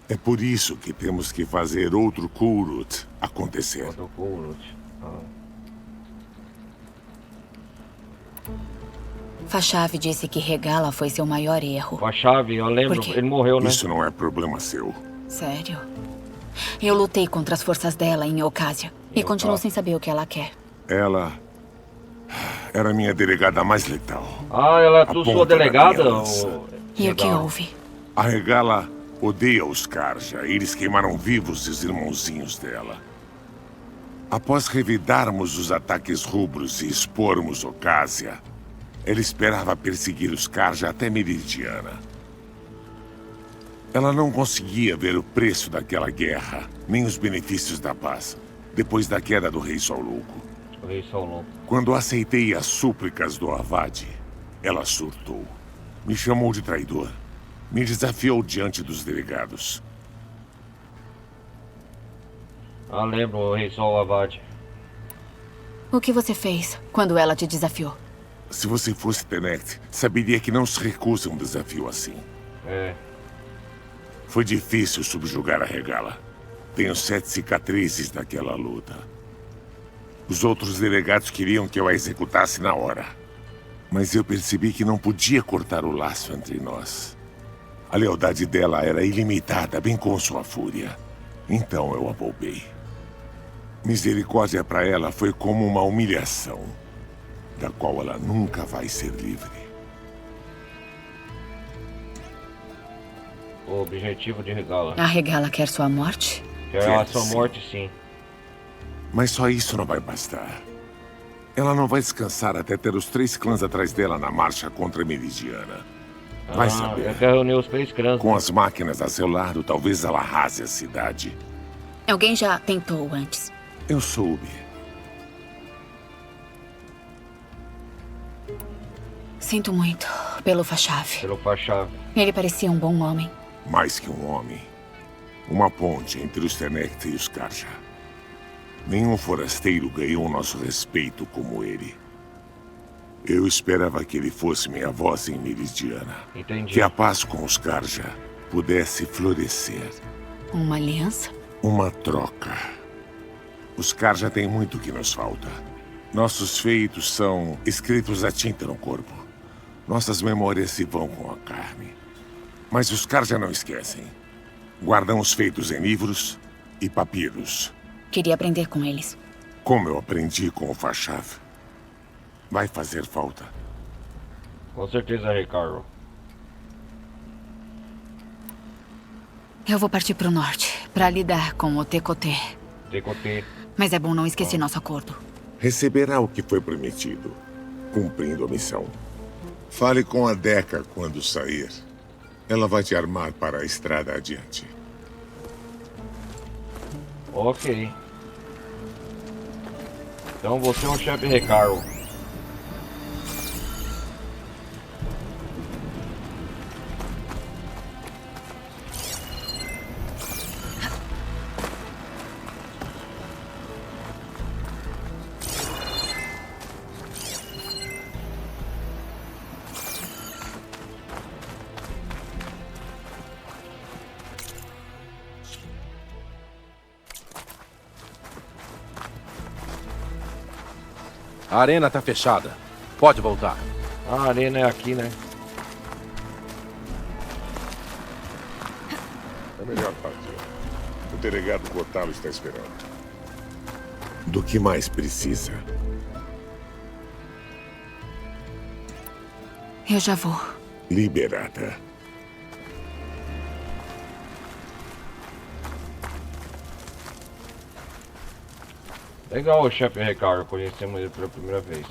Q: É por isso que temos que fazer outro Kourut acontecer.
A: Outro Kourut.
D: Fashav disse que Regala foi seu maior erro.
A: Fashav, eu lembro, ele morreu, né?
Q: Isso não é problema seu.
D: Sério? Eu lutei contra as forças dela em Eucásia e continuo sem saber o que ela quer.
Q: Ela era minha delegada mais letal.
A: Ah, ela é sua delegada?
D: E o que houve?
Q: A Regala odeia os Karja. Eles queimaram vivos os irmãozinhos dela. Após revidarmos os ataques rubros e expormos Eucásia, ela esperava perseguir os Karja até Meridiana. Ela não conseguia ver o preço daquela guerra, nem os benefícios da paz, depois da queda do Rei Sol Louco. Quando aceitei as súplicas do Avad, ela surtou. Me chamou de traidor. Me desafiou diante dos delegados.
A: Ah, lembro, o Rei Sol Avad.
D: O que você fez quando ela te desafiou?
Q: Se você fosse Tenekth, saberia que não se recusa um desafio assim.
A: É.
Q: Foi difícil subjugar a Regala. Tenho 7 cicatrizes daquela luta. Os outros delegados queriam que eu a executasse na hora. Mas eu percebi que não podia cortar o laço entre nós. A lealdade dela era ilimitada, bem como sua fúria. Então eu a poupei. Misericórdia para ela foi como uma humilhação, da qual ela nunca vai ser livre.
A: O objetivo de Regala.
D: A Regala quer sua morte?
A: Quer a sua morte, sim.
Q: Mas só isso não vai bastar. Ela não vai descansar até ter os 3 clãs atrás dela na marcha contra a Meridiana. Vai saber.
A: Ela quer reunir os 3 clãs.
Q: Com as máquinas a seu lado, talvez ela arrase a cidade.
D: Alguém já tentou antes?
Q: Eu soube.
D: Sinto muito pelo Fashav.
A: Pelo Fashav.
D: Ele parecia um bom homem.
Q: Mais que um homem. Uma ponte entre os Tenekth e os Karja. Nenhum forasteiro ganhou o nosso respeito como ele. Eu esperava que ele fosse minha voz em Meridiana.
A: Entendi.
Q: Que a paz com os Karja pudesse florescer.
D: Uma aliança?
Q: Uma troca. Os Karja têm muito que nos falta. Nossos feitos são escritos a tinta no corpo. Nossas memórias se vão com a carne. Mas os Karja não esquecem. Guardam os feitos em livros e papiros.
D: Queria aprender com eles.
Q: Como eu aprendi com o Fashav. Vai fazer falta.
A: Com certeza, Ricardo.
D: Eu vou partir pro norte, pra lidar com o Tekoté.
A: Tekoté.
D: Mas é bom não esquecer nosso acordo.
Q: Receberá o que foi prometido, cumprindo a missão. Fale com a Deca quando sair. Ela vai te armar para a estrada adiante.
A: Ok. Então você é um chefe Ricardo.
R: A arena tá fechada. Pode voltar.
A: A arena é aqui, né?
Q: É melhor partir. O delegado Kotalo está esperando. Do que mais precisa?
B: Eu já vou.
Q: Liberada.
A: Legal o chefe Ricardo, conhecemos ele pela primeira vez.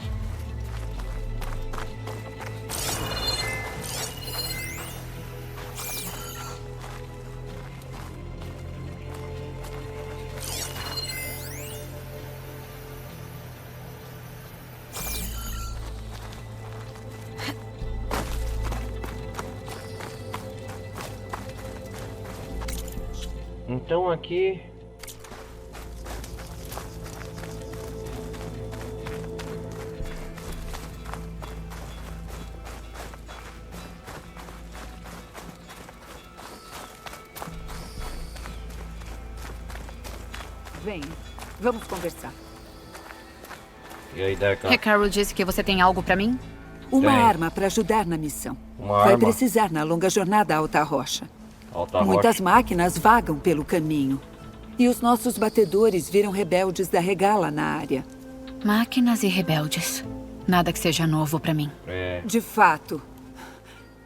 A: Então aqui...
N: Vem, vamos conversar.
A: E aí, Deca?
B: Ricardo disse que você tem algo pra mim?
N: Uma arma para ajudar na missão. Vai precisar na longa jornada à Alta Rocha. Muitas máquinas vagam pelo caminho. E os nossos batedores viram rebeldes da Regala na área.
B: Máquinas e rebeldes. Nada que seja novo pra mim.
N: De fato.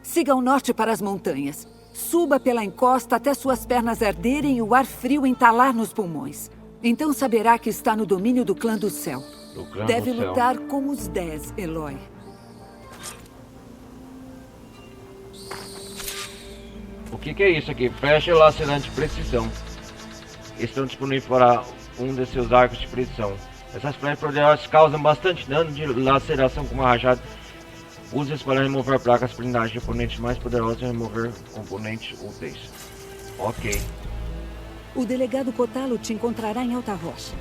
N: Siga ao norte para as montanhas. Suba pela encosta até suas pernas arderem e o ar frio entalar nos pulmões. Então saberá que está no domínio do Clã do Céu. Deve lutar com os 10, Eloy.
A: O que é isso aqui? Flecha lacerante de precisão. Estão disponíveis para um de seus arcos de precisão. Essas flechas poderosas causam bastante dano de laceração com uma rajada. Use-as para remover placas de blindagem de oponentes mais poderosos e remover componentes úteis. Ok.
N: O delegado Kotalo te encontrará em Alta Rocha.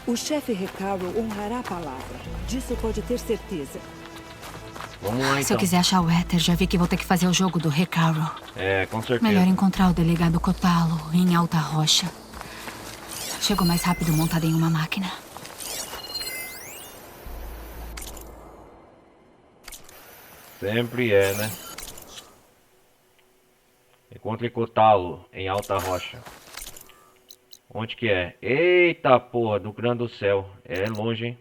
N: O chefe Recaro honrará a palavra. Disso pode ter certeza.
A: Vamos lá, então.
B: Se eu quiser achar o Éter, já vi que vou ter que fazer o jogo do Recaro.
A: Com certeza.
B: Melhor encontrar o delegado Kotalo em Alta Rocha. Chego mais rápido montado em uma máquina.
A: Sempre é, né? Encontre Kotalo em Alta Rocha. Onde que é? Eita porra, do Clã do Céu. É longe, hein?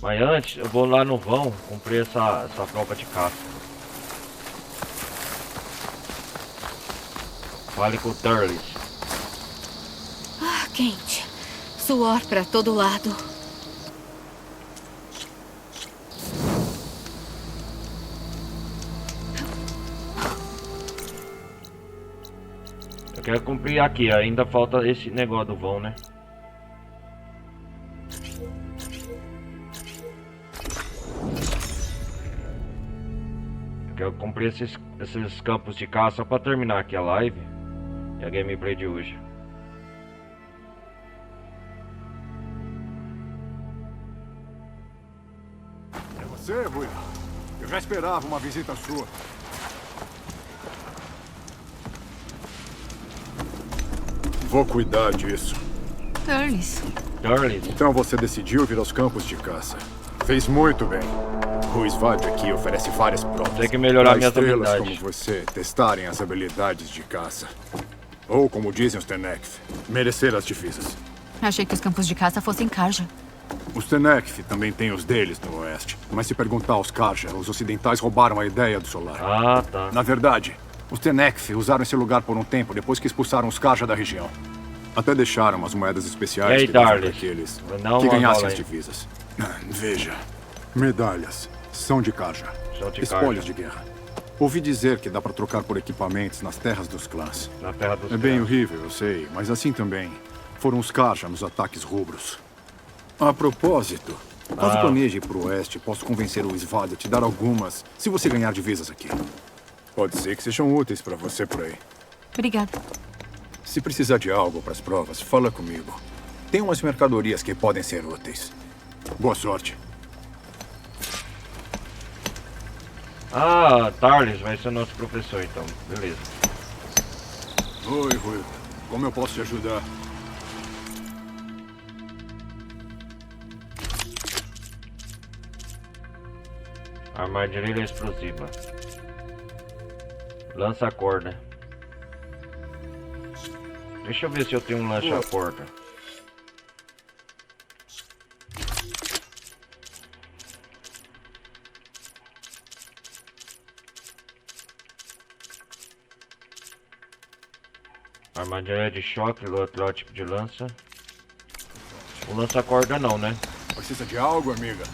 A: Mas antes, eu vou lá no vão cumprir essa prova de caça. Fale com o Turles.
B: Ah, quente. Suor pra todo lado.
A: Eu quero cumprir aqui, ainda falta esse negócio do vão, né? Eu quero cumprir esses campos de caça para terminar aqui a live e a gameplay de hoje.
S: É você, Will? Eu já esperava uma visita sua. Vou cuidar disso.
B: Turles.
S: Então você decidiu vir aos campos de caça. Fez muito bem. O Svad aqui oferece várias provas.
A: Tem que melhorar minhas
S: estrelas
A: habilidades.
S: como você testarem as habilidades de caça. Ou, como dizem os Tenekth, merecer as divisas.
B: Achei que os campos de caça fossem Karja.
S: Os Tenekth também têm os deles no oeste. Mas se perguntar aos Karja, os ocidentais roubaram a ideia do solar.
A: Ah, tá.
S: Na verdade, os Tenekth usaram esse lugar por um tempo depois que expulsaram os Karja da região. Até deixaram as moedas especiais que davam para aqueles que ganhassem as divisas. Veja, medalhas são de Karja. Espólios de guerra. Ouvi dizer que dá para trocar por equipamentos nas terras dos clãs.
A: Na terra dos
S: É bem horrível, eu sei, mas assim também foram os Karja nos ataques rubros. A propósito, caso planeje ir pro oeste, posso convencer o Svad a te dar algumas, se você ganhar divisas aqui. Pode ser que sejam úteis para você por aí.
B: Obrigada.
S: Se precisar de algo para as provas, fala comigo. Tem umas mercadorias que podem ser úteis. Boa sorte.
A: Ah, Turles vai ser nosso professor, então. Beleza.
S: Oi, Rui. Como eu posso te ajudar?
A: Armadilha explosiva. Lança-corda. Deixa eu ver se eu tenho um lança-corda. Armadilha de choque, outro tipo de lança. O lança-corda não, né?
S: Precisa de algo, amiga?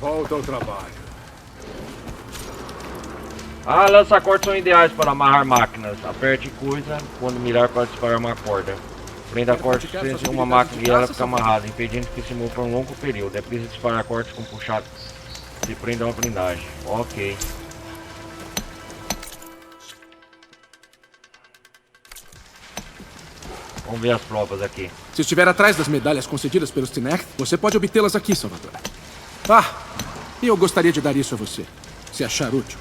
S: Volta ao trabalho.
A: Ah, lança-cordas são ideais para amarrar máquinas. Aperte coisa quando mirar para disparar uma corda. Prenda a corda em uma máquina e ela fica amarrada, impedindo que se mova por um longo período. É preciso disparar cordas com puxado. Se prenda uma blindagem. Ok. Vamos ver as provas aqui.
R: Se estiver atrás das medalhas concedidas pelos Tenech, você pode obtê-las aqui, Salvador. Ah, e eu gostaria de dar isso a você, se achar útil.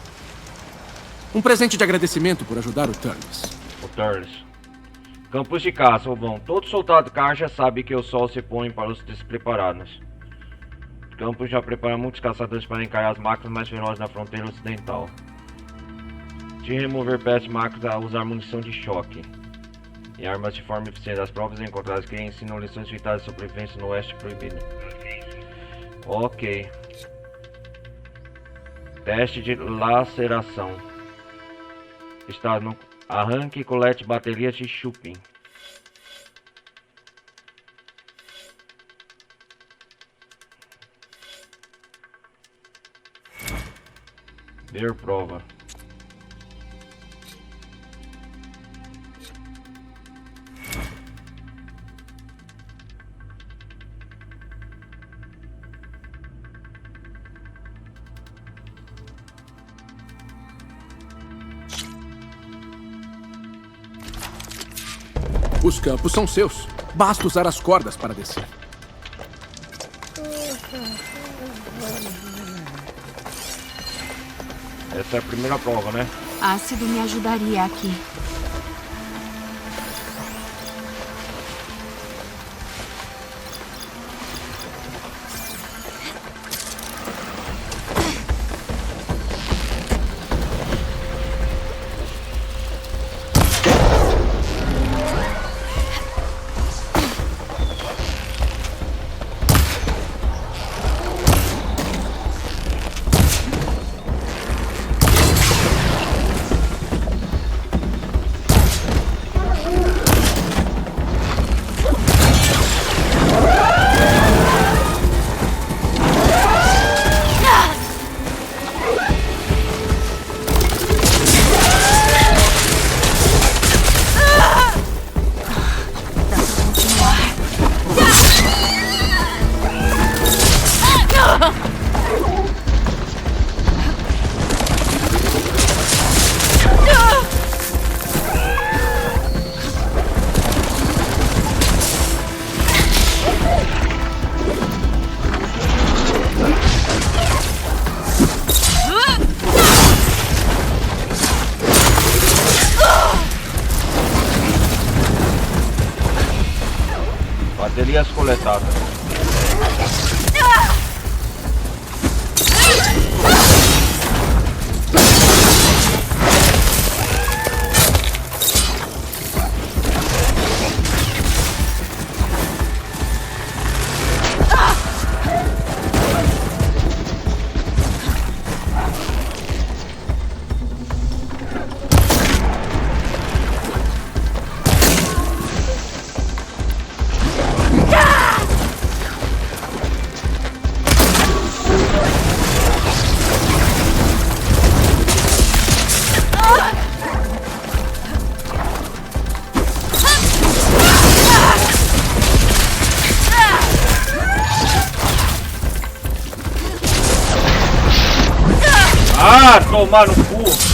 R: Um presente de agradecimento por ajudar o Turles.
A: O Turles. Campos de caça, Ovão. Todo soldado caixa sabe que o sol se põe para os despreparados. Campos já prepara muitos caçadores para encarar as máquinas mais ferozes da fronteira ocidental. De remover pestes máquinas a usar munição de choque. E armas de forma eficiente. As provas encontradas que ensinam lições vitais de sobrevivência no Oeste Proibido. Ok. Teste de laceração. Está no arranque e colete baterias de Chupin. Ver prova.
R: Os campos são seus. Basta usar as cordas para descer.
A: Essa é a primeira prova, né?
B: Ácido me ajudaria aqui.
A: Baterias coletadas. Ah, tomar no cu!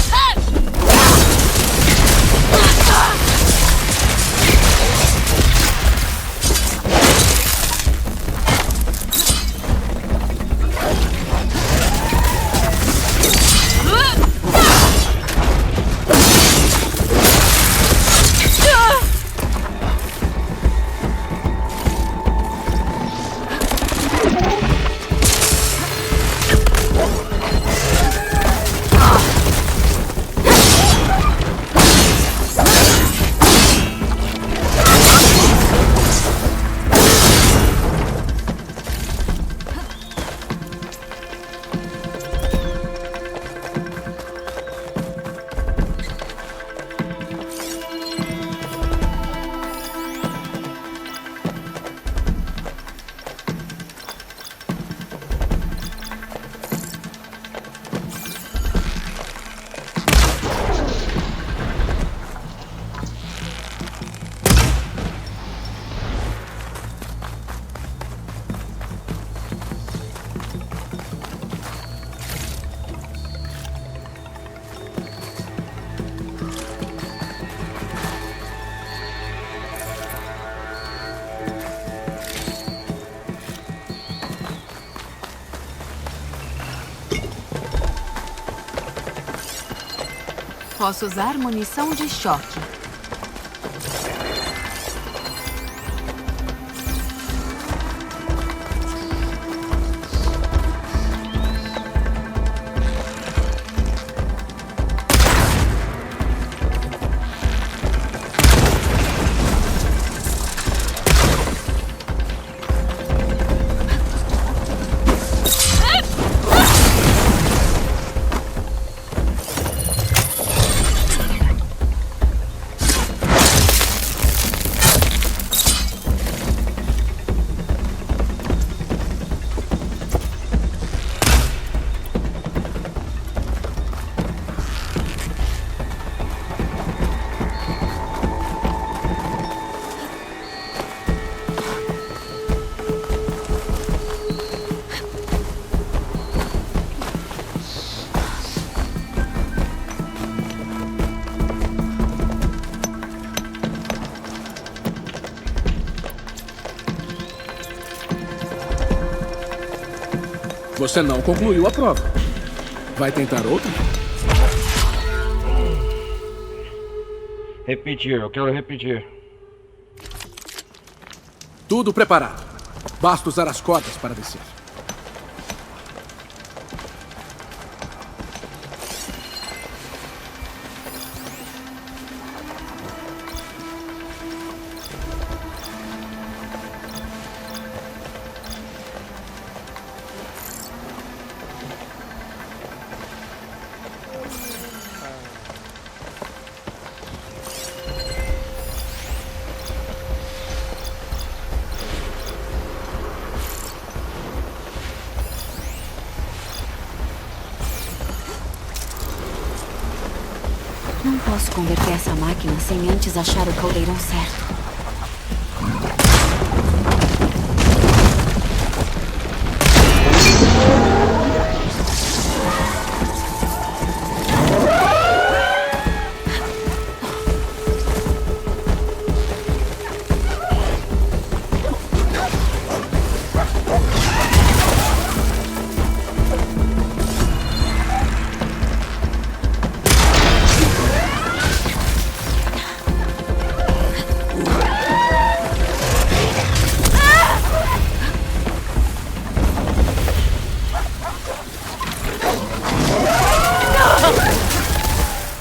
B: Posso usar munição de choque.
R: Você não concluiu a prova. Vai tentar outra?
A: Repetir, eu quero repetir.
R: Tudo preparado. Basta usar as cordas para descer.
B: Não posso converter essa máquina sem antes achar o caldeirão certo.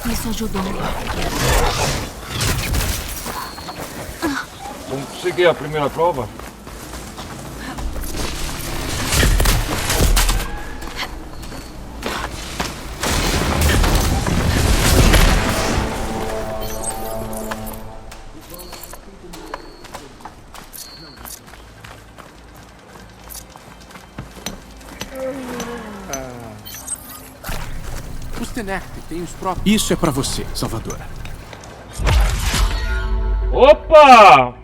B: Isso ajudou.
A: Vamos seguir a primeira prova?
R: Os Tenecte têm os próprios... Isso é pra você, Salvadora.
A: Opa!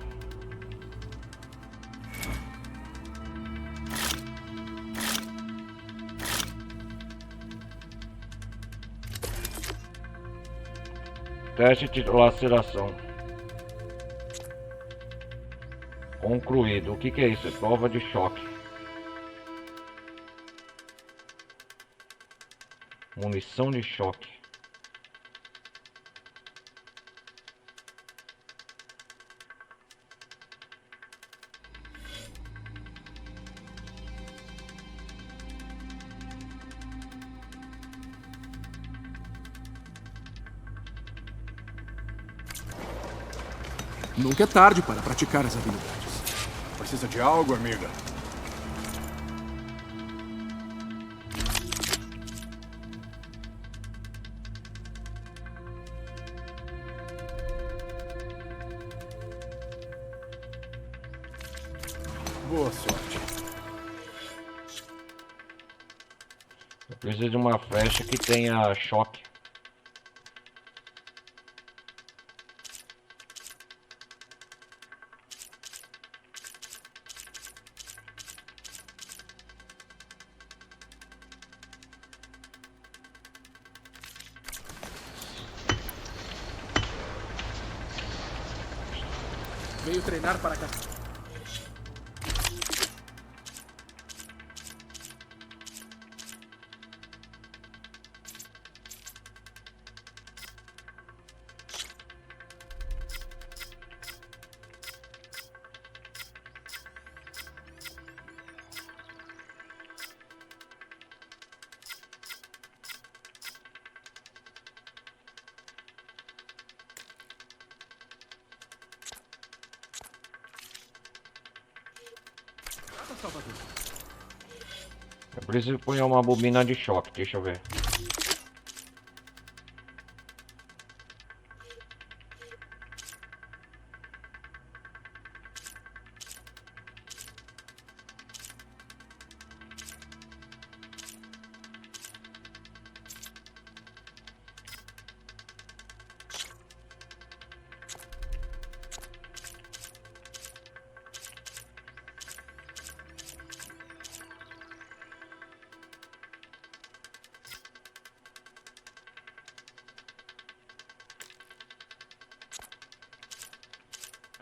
A: Teste de laceração. Concluído. O que é isso? É prova de choque. Munição de choque.
R: Nunca é tarde para praticar as habilidades.
S: Precisa de algo, amiga? Boa sorte.
A: Eu preciso de uma flecha que tenha choque.
R: Veio treinar para cá.
A: Eu preciso pôr uma bobina de choque, deixa eu ver.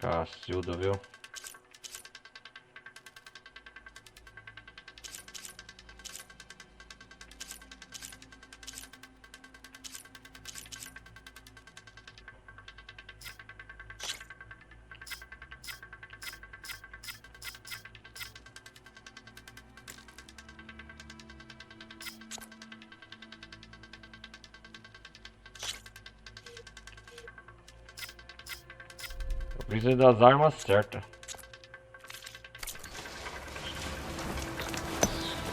A: Cacilda, viu? Precisa das armas certas.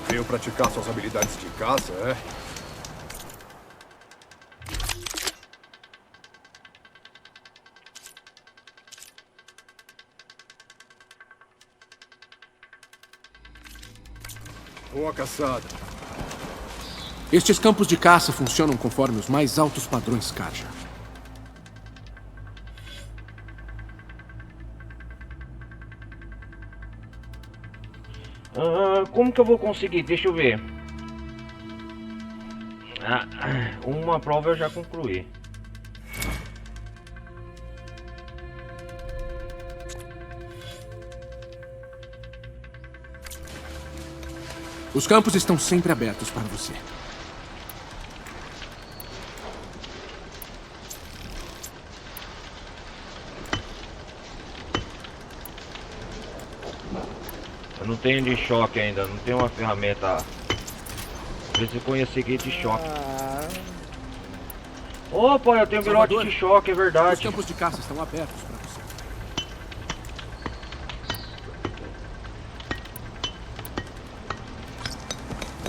S: Veio praticar suas habilidades de caça, é? Boa caçada.
R: Estes campos de caça funcionam conforme os mais altos padrões Carja.
A: Como que eu vou conseguir? Deixa eu ver. Uma prova eu já concluí.
R: Os campos estão sempre abertos para você.
A: Eu não tenho de choque ainda, não tenho uma ferramenta. Preciso conhecer aqui de choque. Opa, eu tenho um virote de choque, é verdade.
R: Os campos de caça estão abertos para você.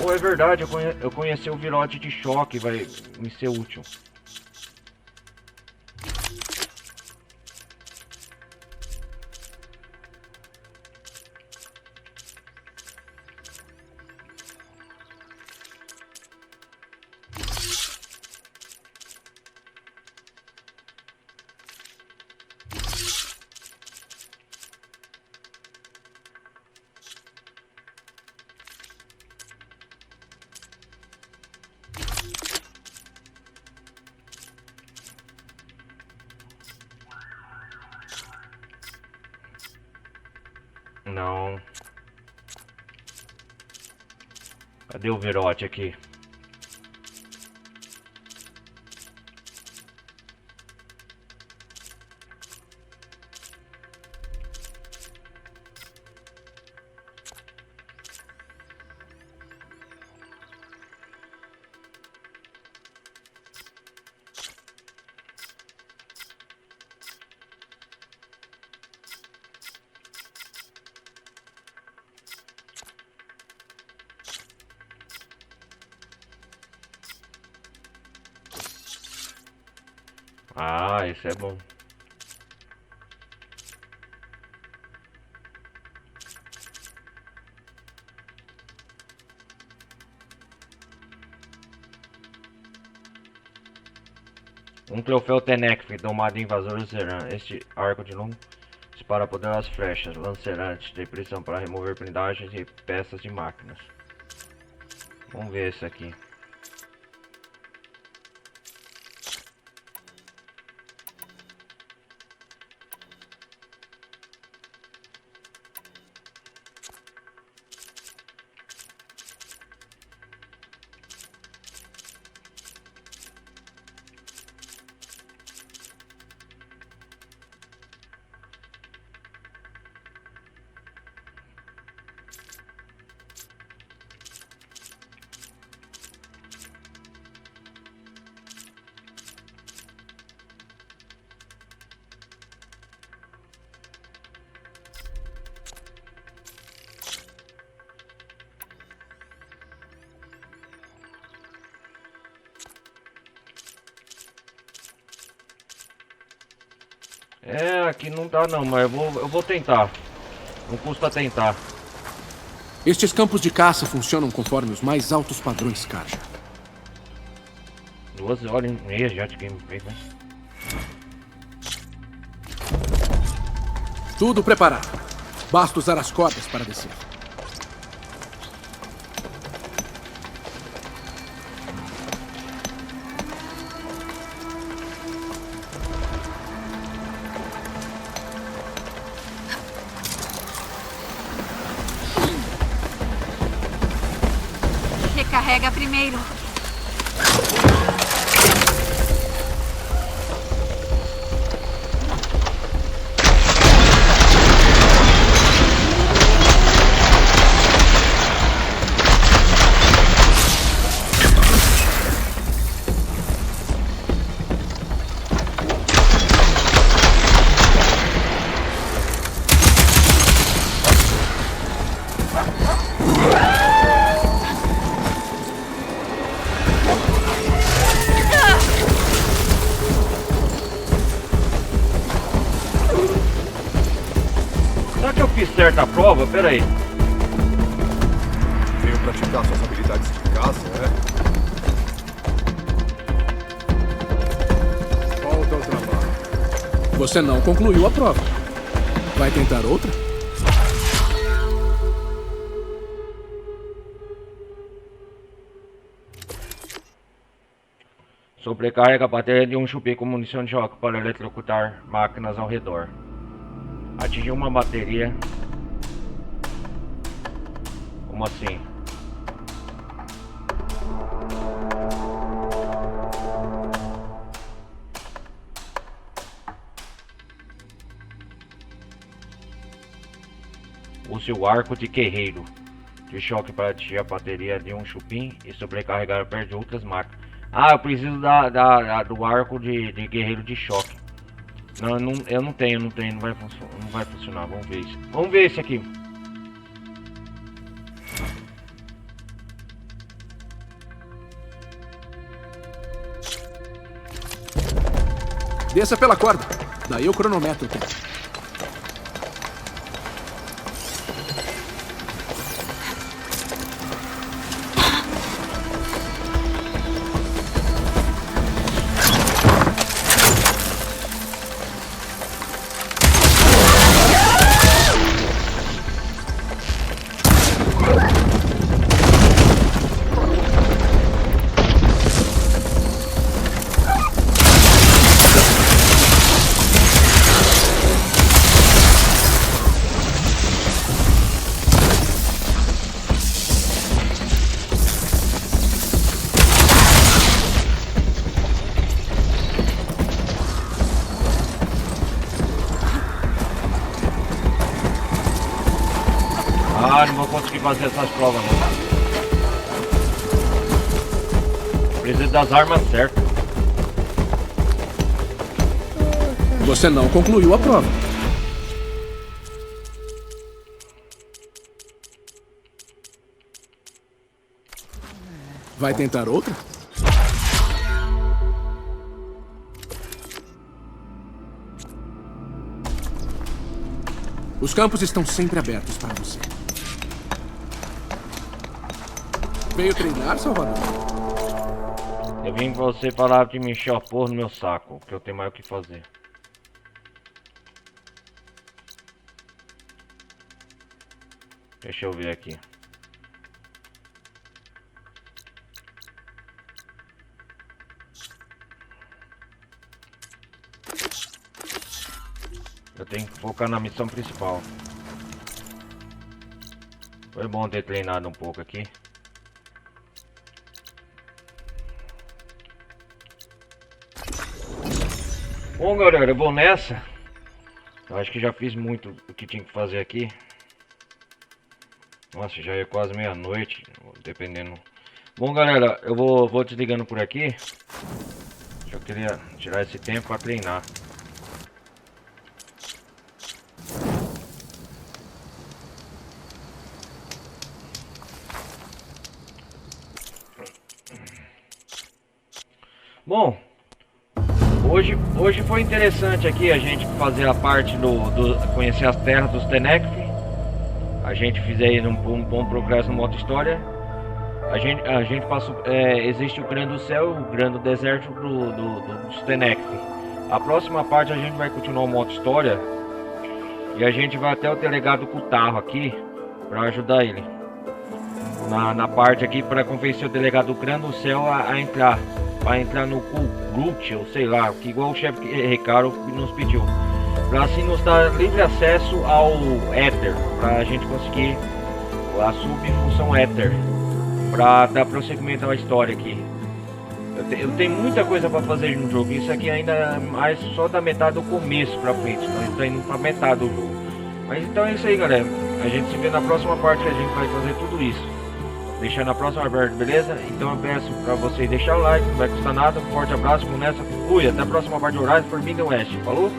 A: Oh, é verdade, eu conheci o virote de choque, vai me ser útil. não. Cadê o virote aqui? Ah, esse é bom. Um troféu Tenekth, domado invasor Zeran. Este arco de longo dispara poderosas flechas lancerantes de prisão para remover blindagens e peças de máquinas. Vamos ver esse aqui. É, aqui não dá não, mas eu vou tentar. Não custa tentar.
R: Estes campos de caça funcionam conforme os mais altos padrões Carja.
A: 2h30 já de gameplay, né?
R: Tudo preparado. Basta usar as cordas para descer.
B: Recarrega primeiro.
A: Certa prova, peraí.
S: Veio praticar suas habilidades de caça, é? Volta ao trabalho.
R: Você não concluiu a prova. Vai tentar outra?
A: Sobrecarrega a bateria de um chupi com munição de choque para eletrocutar máquinas ao redor. Atingiu uma bateria. Como assim? Use o arco de guerreiro de choque para atingir a bateria de um chupim e sobrecarregar perto de outras máquinas. Ah, eu preciso do arco de guerreiro de choque. Não, eu não tenho, não vai funcionar. Vamos ver isso. Vamos ver esse aqui.
R: Desça pela corda. Daí eu cronometro o tempo.
A: fazer essas provas não. Preciso das armas certas.
R: Você não concluiu a prova. Vai tentar outra? Os campos estão sempre abertos para você. Veio treinar, Salvador?
A: Eu vim pra você falar de me encher a porra no meu saco, que eu tenho mais o que fazer. Deixa eu ver aqui. Eu tenho que focar na missão principal. Foi bom ter treinado um pouco aqui. Bom, galera, eu vou nessa. Eu acho que já fiz muito o que tinha que fazer aqui. Nossa, já é quase meia-noite, dependendo. Bom, galera, eu vou desligando por aqui. Eu queria tirar esse tempo para treinar. Bom, hoje foi interessante aqui a gente fazer a parte conhecer as terras dos Tenekth. A gente fez aí um bom progresso no modo história. A gente passou, existe o Grande do Céu e o Grande Deserto dos Tenekth. A próxima parte a gente vai continuar o modo história e a gente vai até o delegado Kutarro aqui para ajudar ele na parte aqui para convencer o delegado do Grande do Céu a entrar. Para entrar no Kulgrut, ou sei lá, que igual o chefe Ricardo nos pediu. Para assim nos dar livre acesso ao Éter, para a gente conseguir a subfunção Éter, para dar prosseguimento à história aqui. Eu tenho muita coisa para fazer no jogo, isso aqui ainda é mais só da metade do começo para frente, nós estamos indo para metade do jogo. Mas então é isso aí, galera, a gente se vê na próxima parte que a gente vai fazer tudo isso. Deixar na próxima parte, beleza? Então eu peço pra vocês deixar o like, não vai custar nada. Um forte abraço, com nessa, fui, até a próxima parte do Horizon Forbidden West. Falou?